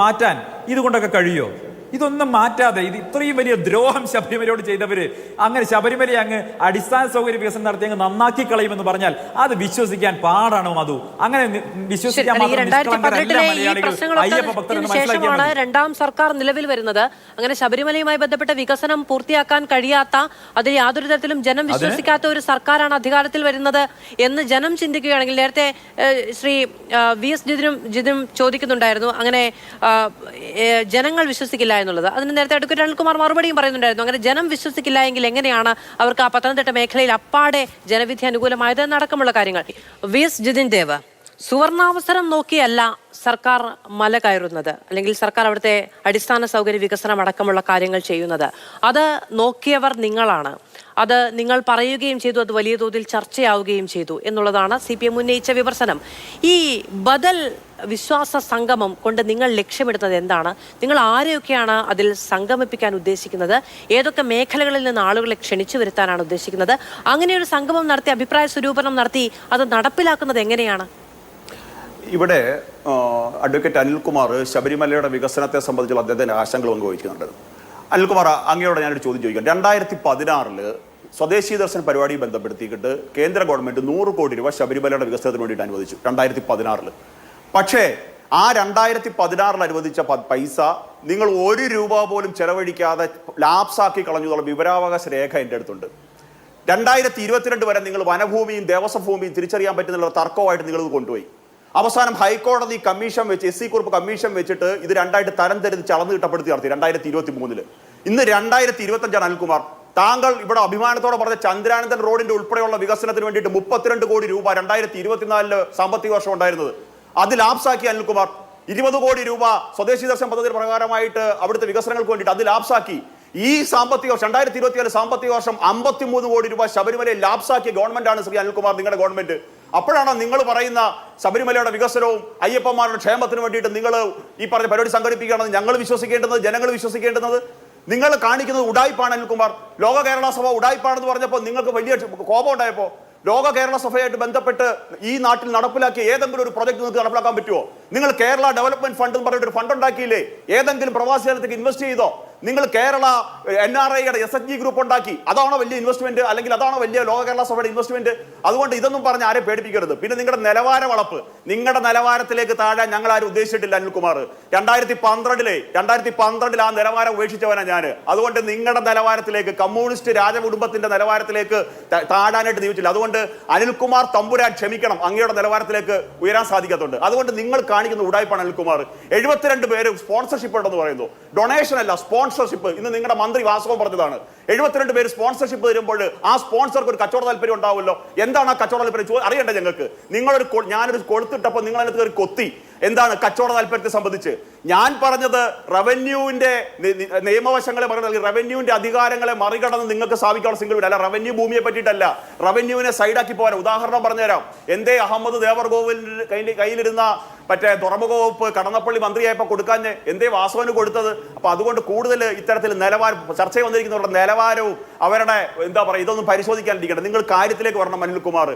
മാറ്റാൻ ഇതുകൊണ്ടൊക്കെ കഴിയുമോ? ഇതൊന്നും മാറ്റാതെ ഇത്രയും വലിയ ദ്രോഹം ശബരിമലയോട് ചെയ്തവര് അങ്ങനെ ശബരിമലയെ അങ്ങ് അടിസ്ഥാന സൗകര്യ വികസനം നടത്തി അങ്ങ് നന്നാക്കി കളയുമെന്ന് പറഞ്ഞാൽ അത് വിശ്വസിക്കാൻ പാടാണോ മധു? അങ്ങനെ വിശ്വസിക്കാൻ ശേഷമാണ് രണ്ടാം സർക്കാർ നിലവിൽ വരുന്നത്. അങ്ങനെ ശബരിമലയുമായി ബന്ധപ്പെട്ട വികസനം പൂർത്തിയാക്കാൻ കഴിയാത്ത, അതിൽ യാതൊരു തരത്തിലും ജനം വിശ്വസിക്കാത്ത ഒരു സർക്കാരാണ് അധികാരത്തിൽ വരുന്നത് എന്ന് ജനം ചിന്തിക്കുകയാണെങ്കിൽ, നേരത്തെ ശ്രീ VS ജിതിനും ചോദിക്കുന്നുണ്ടായിരുന്നു അങ്ങനെ ജനങ്ങൾ വിശ്വസിക്കില്ല എന്നുള്ളത്. അതിന് നേരത്തെ അഡ്വക്കേറ്റ് അനിൽകുമാർ മറുപടിയും പറയുന്നുണ്ടായിരുന്നു. അങ്ങനെ ജനം വിശ്വസിക്കില്ല എങ്കിൽ എങ്ങനെയാണ് അവർക്ക് ആ പത്തനംതിട്ട മേഖലയിൽ അപ്പാടെ ജനവിധി അനുകൂലമായത് എന്നടക്കമുള്ള കാര്യങ്ങൾ. VS ജിതിൻ ദേവ്, സുവർണാവസരം നോക്കിയല്ല സർക്കാർ മല കയറുന്നത്, അല്ലെങ്കിൽ സർക്കാർ അവിടുത്തെ അടിസ്ഥാന സൗകര്യ വികസനം അടക്കമുള്ള കാര്യങ്ങൾ ചെയ്യുന്നത്. അത് നോക്കിയവർ നിങ്ങളാണ്. അത് നിങ്ങൾ പറയുകയും ചെയ്തു, അത് വലിയ തോതിൽ ചർച്ചയാവുകയും ചെയ്തു എന്നുള്ളതാണ് CPM ഉന്നയിച്ച വിമർശനം. ഈ ബദൽ വിശ്വാസ സംഗമം കൊണ്ട് നിങ്ങൾ ലക്ഷ്യമിടുന്നത് എന്താണ്? നിങ്ങൾ ആരെയൊക്കെയാണ് അതിൽ സംഗമിപ്പിക്കാൻ ഉദ്ദേശിക്കുന്നത്? ഏതൊക്കെ മേഖലകളിൽ നിന്ന് ആളുകളെ ക്ഷണിച്ചു വരുത്താനാണ് ഉദ്ദേശിക്കുന്നത്? അങ്ങനെയൊരു സംഗമം നടത്തി, അഭിപ്രായ സ്വരൂപനം നടത്തി അത് നടപ്പിലാക്കുന്നത് എങ്ങനെയാണ്? ഇവിടെ അഡ്വക്കേറ്റ് അനിൽകുമാർ ശബരിമലയുടെ വികസനത്തെ സംബന്ധിച്ചുള്ള അദ്ദേഹത്തിന്റെ ആശങ്കകൾ പങ്കുവയ്ക്കുന്നുണ്ട്. അനിൽകുമാർ, അങ്ങയോട് ഞാനൊരു ചോദ്യം ചോദിക്കാം. 2016 സ്വദേശി ദർശൻ പരിപാടി ബന്ധപ്പെടുത്തിയിട്ട് കേന്ദ്ര ഗവൺമെന്റ് 100 കോടി രൂപ ശബരിമലയുടെ വികസനത്തിന് വേണ്ടിയിട്ട് അനുവദിച്ചു 2016. പക്ഷേ ആ 2016 അനുവദിച്ച പൈസ നിങ്ങൾ 1 രൂപ പോലും ചെലവഴിക്കാതെ ലാപ്സാക്കി കളഞ്ഞു എന്നുള്ള വിവരാവകാശ രേഖ എൻ്റെ അടുത്തുണ്ട്. 2022 വരെ നിങ്ങൾ വനഭൂമിയും ദേവസ്വം ഭൂമിയും തിരിച്ചറിയാൻ പറ്റുന്ന തർക്കമായിട്ട് നിങ്ങളിത് കൊണ്ടുപോയി. അവസാനം ഹൈക്കോടതി കമ്മീഷൻ വെച്ച്, SC കുറിപ്പ് കമ്മീഷൻ വെച്ചിട്ട് ഇത് രണ്ടായിട്ട് തരം തിരിച്ച് അളന്ന് തിട്ടപ്പെടുത്തി നടത്തി 2023. ഇന്ന് 2025 അനിൽകുമാർ, താങ്കൾ ഇവിടെ അഭിമാനത്തോടെ പറഞ്ഞ ചന്ദ്രാനന്ദൻ റോഡിന്റെ ഉൾപ്പെടെയുള്ള വികസനത്തിന് വേണ്ടിയിട്ട് 32 കോടി രൂപ 2024 സാമ്പത്തിക വർഷം ഉണ്ടായിരുന്നത് അത് ലാപ്സാക്കി അനിൽകുമാർ. 20 കോടി രൂപ സ്വദേശി ദർശൻ പദ്ധതി പ്രകാരമായിട്ട് അവിടുത്തെ വികസനങ്ങൾക്ക് വേണ്ടിയിട്ട് അത് ലാപ്സാക്കി. ഈ സാമ്പത്തിക വർഷം 2024 സാമ്പത്തിക വർഷം 53 കോടി രൂപ ശബരിമലയിൽ ലാപ്സാക്കിയ ഗവൺമെന്റാണ് ശ്രീ അനിൽകുമാർ, നിങ്ങളുടെ ഗവൺമെന്റ്. അപ്പോഴാണ് നിങ്ങൾ പറയുന്ന ശബരിമലയുടെ വികസനവും അയ്യപ്പന്മാരുടെ ക്ഷേമത്തിന് വേണ്ടിയിട്ട് നിങ്ങൾ ഈ പറഞ്ഞ പരിപാടി സംഘടിപ്പിക്കുകയാണെന്ന് ഞങ്ങൾ വിശ്വസിക്കേണ്ടത്, ജനങ്ങൾ വിശ്വസിക്കേണ്ടത്? നിങ്ങൾ കാണിക്കുന്നത് ഉടായ്പാണ് അനിൽകുമാർ. ലോക കേരള സഭ ഉടായ്പാണെന്ന് പറഞ്ഞപ്പോൾ നിങ്ങൾക്ക് വലിയ കോപം ഉണ്ടായപ്പോൾ ലോക കേരള സഭയായിട്ട് ബന്ധപ്പെട്ട് ഈ നാട്ടിൽ നടപ്പിലാക്കിയ ഏതെങ്കിലും ഒരു പ്രൊജക്ട് നിങ്ങൾക്ക് നടപ്പിലാക്കാൻ പറ്റുമോ? നിങ്ങൾ കേരള ഡെവലപ്മെന്റ് ഫണ്ട് എന്ന് പറഞ്ഞിട്ട് ഒരു ഫണ്ട് ഉണ്ടാക്കിയില്ലേ? ഏതെങ്കിലും പ്രവാസികൾക്ക് ഇൻവെസ്റ്റ് ചെയ്തോ? നിങ്ങൾ കേരള NRIയുടെ SHG ഗ്രൂപ്പ് ഉണ്ടാക്കി. അതാണോ വലിയ ഇൻവെസ്റ്റ്മെന്റ്? അല്ലെങ്കിൽ അതാണോ വലിയ ലോക കേരള സഭയുടെ ഇൻവെസ്റ്റ്മെന്റ്? അതുകൊണ്ട് ഇതൊന്നും പറഞ്ഞ് ആരെ പേടിപ്പിക്കരുത്. പിന്നെ നിങ്ങളുടെ നിലവാര വളപ്പ്, നിങ്ങളുടെ നിലവാരത്തിലേക്ക് താഴാൻ ഞങ്ങൾ ആരും ഉദ്ദേശിച്ചിട്ടില്ല അനിൽകുമാർ. 2012 ആ നിലവാരം ഉപേക്ഷിച്ചവനാണ് ഞാൻ. അതുകൊണ്ട് നിങ്ങളുടെ നിലവാരത്തിലേക്ക്, കമ്മ്യൂണിസ്റ്റ് രാജകുടുംബത്തിന്റെ നിലവാരത്തിലേക്ക് താഴാനായിട്ട് നിയമിച്ചില്ല. അതുകൊണ്ട് അനിൽകുമാർ തമ്പുരാൻ ക്ഷമിക്കണം, അങ്ങയുടെ നിലവാരത്തിലേക്ക് ഉയരാൻ സാധിക്കാത്തതുണ്ട്. അതുകൊണ്ട് നിങ്ങൾ കാണിക്കുന്ന ഉടായ്പാണ് അനിൽകുമാർ. 72 പേര് സ്പോൺസർഷിപ്പ് ഉണ്ടെന്ന് പറയുന്നു. ഡൊണേഷൻ അല്ല, സ്പോൺസർഷിപ്പ്. ഇന്ന് നിങ്ങളുടെ മന്ത്രി വാസവൻ പറഞ്ഞതാണ്. 72 പേര് സ്പോൺസർഷിപ്പ് തരുമ്പോൾ ആ സ്പോൺസർക്ക് ഒരു കച്ചവട താല്പര്യം ഉണ്ടാവുമല്ലോ. എന്താണ് ആ കച്ചവട താല്പര്യം അറിയണ്ടേ ഞങ്ങൾക്ക്? ഞാനൊരു കൊളുത്തിട്ടപ്പോൾ നിങ്ങൾ അതിനകത്ത് ഒരു കൊത്തി എന്താണ് കച്ചവട താല്പര്യത്തെ സംബന്ധിച്ച് ഞാൻ പറഞ്ഞത് റവന്യൂവിന്റെ നിയമവശങ്ങളെ പറയുന്നത് റവന്യൂവിന്റെ അധികാരങ്ങളെ മറികടന്ന് നിങ്ങൾക്ക് സ്ഥാപിക്കാനുള്ള സിംഗിൾ വിൻഡോ അല്ല, റവന്യൂ ഭൂമിയെ പറ്റിയിട്ടല്ല, റവന്യൂവിനെ സൈഡാക്കി പോകാൻ. ഉദാഹരണം പറഞ്ഞുതരാം. എന്തേ അഹമ്മദ് ദേവർകോവിൽ കയ്യിലിരുന്ന മറ്റേ തുറമുഖ വകുപ്പ് കടന്നപ്പള്ളി മന്ത്രിയായപ്പോൾ കൊടുക്കാൻ എന്തേ വാസവന് കൊടുത്തത്? അപ്പൊ അതുകൊണ്ട് കൂടുതൽ ഇത്തരത്തിൽ നിലവാരം ചർച്ചയിൽ വന്നിരിക്കുന്നവരുടെ നിലവാരവും അവരുടെ എന്താ പറയുക ഇതൊന്നും പരിശോധിക്കാനിരിക്കണം. നിങ്ങൾ കാര്യത്തിലേക്ക് വരണം അനിൽകുമാർ.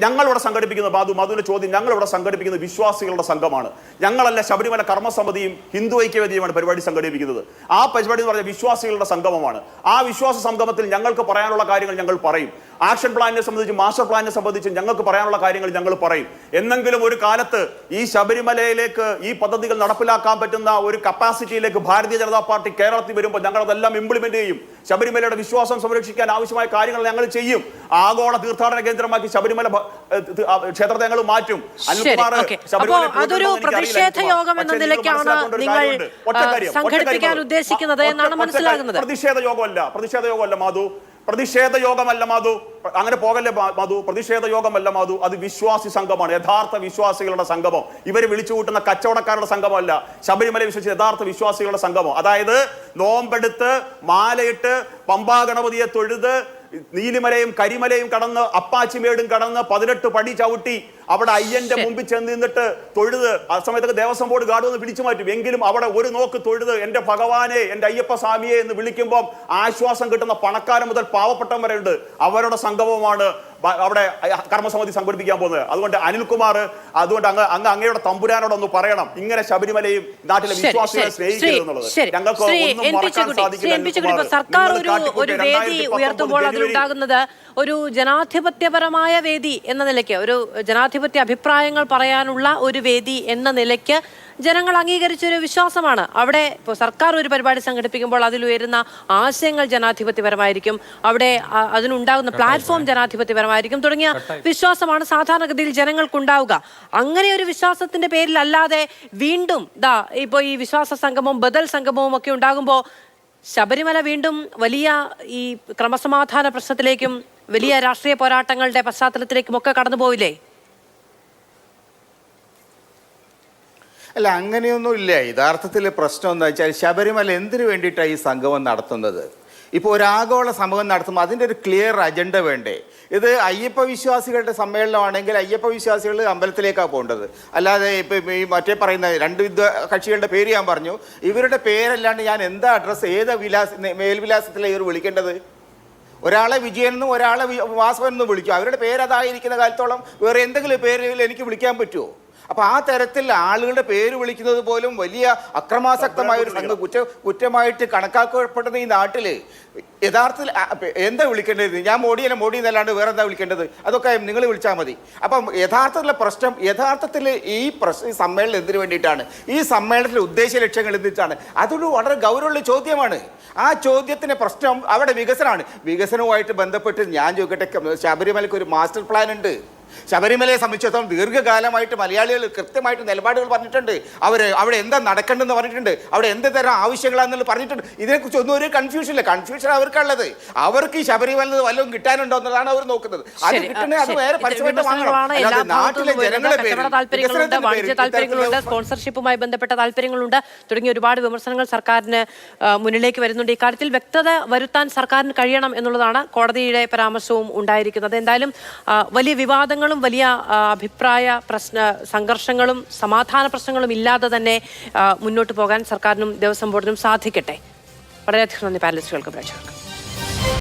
ഞങ്ങളിവിടെ സംഘടിപ്പിക്കുന്ന മധുവിന്റെ ചോദ്യം, ഞങ്ങളിവിടെ സംഘടിപ്പിക്കുന്ന വിശ്വാസികളുടെ സംഘമാണ്. ഞങ്ങളല്ല ശബരിമല കർമ്മസമിതിയും ഹിന്ദു ഐക്യവേദിയുമാണ് പരിപാടി സംഘടിപ്പിക്കുന്നത്. ആ പരിപാടി എന്ന് പറഞ്ഞാൽ വിശ്വാസികളുടെ സംഗമമാണ്. ആ വിശ്വാസ സംഗമത്തിൽ ഞങ്ങൾക്ക് പറയാനുള്ള കാര്യങ്ങൾ ഞങ്ങൾ പറയും. ആക്ഷൻ പ്ലാനിനെ സംബന്ധിച്ച് മാസ്റ്റർ പ്ലാനിനെ സംബന്ധിച്ച് ഞങ്ങൾക്ക് പറയാനുള്ള കാര്യങ്ങൾ ഞങ്ങൾ പറയും. എന്നെങ്കിലും ഒരു കാലത്ത് ഈ ശബരിമലയിലേക്ക് ഈ പദ്ധതികൾ നടപ്പിലാക്കാൻ പറ്റുന്ന ഒരു കപ്പാസിറ്റിയിലേക്ക് ഭാരതീയ ജനതാ പാർട്ടി കേരളത്തിൽ വരുമ്പോൾ ഞങ്ങൾ അതെല്ലാം ഇംപ്ലിമെന്റ് ചെയ്യും. ശബരിമലയുടെ വിശ്വാസം സംരക്ഷിക്കാൻ ആവശ്യമായ കാര്യങ്ങൾ ഞങ്ങൾ ചെയ്യും. ആഗോള തീർത്ഥാടന കേന്ദ്രമാക്കി ശബരിമല ക്ഷേത്രത്തെ ഞങ്ങൾ മാറ്റും. അതൊരു പ്രതിഷേധ യോഗം എന്ന നിലയ്ക്കാണ് നിങ്ങൾ സംഘടിപ്പിക്കാൻ ഉദ്ദേശിക്കുന്നത് എന്നാണ് മനസ്സിലാകുന്നത്. പ്രതിഷേധ യോഗമല്ല മാധു, പ്രതിഷേധ യോഗമല്ല മാധു, അങ്ങനെ പോകല്ലേ മാധു. പ്രതിഷേധ യോഗമല്ല മാധു, അത് വിശ്വാസി സംഘമാണ്, യഥാർത്ഥ വിശ്വാസികളുടെ സംഗമം. ഇവര് വിളിച്ചു കൂട്ടുന്ന കച്ചവടക്കാരുടെ സംഘമല്ല, ശബരിമല വിശ്വസിച്ച യഥാർത്ഥ വിശ്വാസികളുടെ സംഗമം. അതായത് നോമ്പെടുത്ത് മാലയിട്ട് പമ്പാ ഗണപതിയെ തൊഴുത് നീലിമലയും കരിമലയും കടന്ന് അപ്പാച്ചിമേടും കടന്ന് 18 പടി ചവിട്ടി അവിടെ അയ്യന്റെ മുമ്പിൽ ചെന്ന് നിന്നിട്ട് തൊഴുത്. ആ സമയത്തൊക്കെ ദേവസ്വം ബോർഡ് ഗാർഡ് ഒന്ന് പിടിച്ചു മാറ്റും. എങ്കിലും അവിടെ ഒരു നോക്ക് തൊഴുത് എന്റെ ഭഗവാനെ എന്റെ അയ്യപ്പ സ്വാമിയെ എന്ന് വിളിക്കുമ്പോൾ ആശ്വാസം കിട്ടുന്ന പണക്കാരൻ മുതൽ പാവപ്പെട്ടവൻ വരെ ഉണ്ട്. അവരുടെ സംഗമമാണ് അവിടെ കർമ്മസമിതി സംഘടിപ്പിക്കാൻ പോകുന്നത്. അതുകൊണ്ട് അനിൽകുമാർ, അതുകൊണ്ട് അങ്ങയുടെ തമ്പുരാനോടൊന്ന് പറയണം, ഇങ്ങനെ ശബരിമലയും നാട്ടിലെ വിശ്വാസികളെ സ്നേഹിക്കരുത് എന്നുള്ളത്. ഞങ്ങൾക്ക് ഒന്നും മറക്കാൻ സാധിക്കില്ല. സർക്കാർ ഒരു വേദി ഉയർത്തുമ്പോൾ അതിലുണ്ടാകുന്നത് ഒരു ജനാധിപത്യപരമായ വേദി എന്ന നിലയ്ക്ക്, ഒരു ജനാധിപത്യ അഭിപ്രായങ്ങൾ പറയാനുള്ള ഒരു വേദി എന്ന നിലയ്ക്ക് ജനങ്ങൾ അംഗീകരിച്ചൊരു വിശ്വാസമാണ്. അവിടെ ഇപ്പോൾ സർക്കാർ ഒരു പരിപാടി സംഘടിപ്പിക്കുമ്പോൾ അതിലുയരുന്ന ആശയങ്ങൾ ജനാധിപത്യപരമായിരിക്കും, അവിടെ അതിനുണ്ടാകുന്ന പ്ലാറ്റ്ഫോം ജനാധിപത്യപരമായിരിക്കും തുടങ്ങിയ വിശ്വാസമാണ് സാധാരണഗതിയിൽ ജനങ്ങൾക്കുണ്ടാവുക. അങ്ങനെ ഒരു വിശ്വാസത്തിന്റെ പേരിലല്ലാതെ വീണ്ടും ഇപ്പോൾ ഈ വിശ്വാസ സംഗമവും ബദൽ സംഗമവും ഒക്കെ ഉണ്ടാകുമ്പോൾ ശബരിമല വീണ്ടും വലിയ ഈ ക്രമസമാധാന പ്രശ്നത്തിലേക്കും വലിയ രാഷ്ട്രീയ പോരാട്ടങ്ങളുടെ പശ്ചാത്തലത്തിലേക്കും ഒക്കെ കടന്നു പോയില്ലേ? അല്ല, അങ്ങനെയൊന്നും ഇല്ല. യഥാർത്ഥത്തിൽ പ്രശ്നം എന്താ വെച്ചാൽ ശബരിമല എന്തിനു വേണ്ടിയിട്ടാണ് ഈ സംഗമം നടത്തുന്നത്? ഇപ്പോൾ ഒരു ആഗോള സംഗമം നടത്തുമ്പോൾ അതിൻ്റെ ഒരു ക്ലിയർ അജണ്ട വേണ്ടേ? ഇത് അയ്യപ്പ വിശ്വാസികളുടെ സമ്മേളനമാണെങ്കിൽ അയ്യപ്പ വിശ്വാസികൾ അമ്പലത്തിലേക്കാണ് പോകേണ്ടത്. അല്ലാതെ ഇപ്പം ഈ മറ്റേ പറയുന്ന രണ്ട് കക്ഷികളുടെ പേര് ഞാൻ പറഞ്ഞു, ഇവരുടെ പേരല്ലാണ്ട് ഞാൻ എന്താ അഡ്രസ്സ്, ഏത് മേൽവിലാസത്തിലാണ് ഇവർ വിളിക്കേണ്ടത്? ഒരാളെ വിജയനെന്നും ഒരാളെ വാസവനെന്നും വിളിക്കും. അവരുടെ പേരതായിരിക്കുന്ന കാലത്തോളം വേറെ എന്തെങ്കിലും പേരിൽ എനിക്ക് വിളിക്കാൻ പറ്റുമോ? അപ്പോൾ ആ തരത്തിൽ ആളുകളുടെ പേര് വിളിക്കുന്നത് പോലും വലിയ അക്രമാസക്തമായ ഒരു കുറ്റമായിട്ട് കണക്കാക്കപ്പെടുന്ന ഈ നാട്ടിൽ യഥാർത്ഥത്തിൽ എന്താ വിളിക്കേണ്ടത്? ഞാൻ മോഡി എന്നല്ലാണ്ട് വേറെ എന്താ വിളിക്കേണ്ടത്? അതൊക്കെ നിങ്ങൾ വിളിച്ചാൽ മതി. അപ്പം യഥാർത്ഥത്തിലുള്ള പ്രശ്നം, യഥാർത്ഥത്തിൽ ഈ സമ്മേളനം എന്തിനു വേണ്ടിയിട്ടാണ്? ഈ സമ്മേളനത്തിലെ ഉദ്ദേശ ലക്ഷ്യങ്ങൾ എന്തിട്ടാണ്? അതൊരു വളരെ ഗൗരവമുള്ള ചോദ്യമാണ്. ആ ചോദ്യത്തിന് പ്രശ്നം അവിടെ വികസനമാണ്. വികസനവുമായിട്ട് ബന്ധപ്പെട്ട് ഞാൻ ചോദിക്കട്ടെ, ശബരിമലയ്ക്ക് ഒരു മാസ്റ്റർ പ്ലാൻ ഉണ്ട്. ശബരിമലയെ സംബന്ധിച്ചിടത്തോളം ദീർഘകാലമായിട്ട് മലയാളികൾ കൃത്യമായിട്ട് നിലപാടുകൾ പറഞ്ഞിട്ടുണ്ട്. അവിടെ എന്താ നടക്കേണ്ടതെന്ന് പറഞ്ഞിട്ടുണ്ട്, അവിടെ എന്ത് തരം ആവശ്യങ്ങളാണെന്നുള്ളത് പറഞ്ഞിട്ടുണ്ട്. ഇതിനെക്കുറിച്ച് ഒന്നും ഒരു കൺഫ്യൂഷൻ ഇല്ല. കൺഫ്യൂഷൻ അവർക്കുള്ളത്, അവർക്ക് ഈ ശബരിമല വല്ലതും കിട്ടാനുണ്ടോ എന്നുള്ളതാണ് അവർ നോക്കുന്നത്. അത് കിട്ടണേ അത് വേറെ പരസ്യമായിട്ട് വാങ്ങണം. അല്ലാതെ നാട്ടിലെ ജനങ്ങളെ താല്പര്യങ്ങളുണ്ട്, സ്പോൺസർഷിപ്പുമായി ബന്ധപ്പെട്ട താല്പര്യങ്ങളുണ്ട് തുടങ്ങിയ ഒരുപാട് വിമർശനങ്ങൾ സർക്കാരിന് മുന്നിലേക്ക് വരുന്നുണ്ട്. ഇക്കാര്യത്തിൽ വ്യക്തത വരുത്താൻ സർക്കാരിന് കഴിയണം എന്നുള്ളതാണ് കോടതിയുടെ പരാമർശവും ഉണ്ടായിരിക്കുന്നത്. എന്തായാലും വലിയ വിവാദങ്ങളും വലിയ അഭിപ്രായ സംഘർഷങ്ങളും സമാധാന പ്രശ്നങ്ങളും ഇല്ലാതെ തന്നെ മുന്നോട്ട് പോകാൻ സർക്കാരിനും ദേവസ്വം ബോർഡിനും സാധിക്കട്ടെ. വളരെയധികം നന്ദി പാനലിസ്റ്റുകൾക്ക്, പ്രേക്ഷകർക്ക്.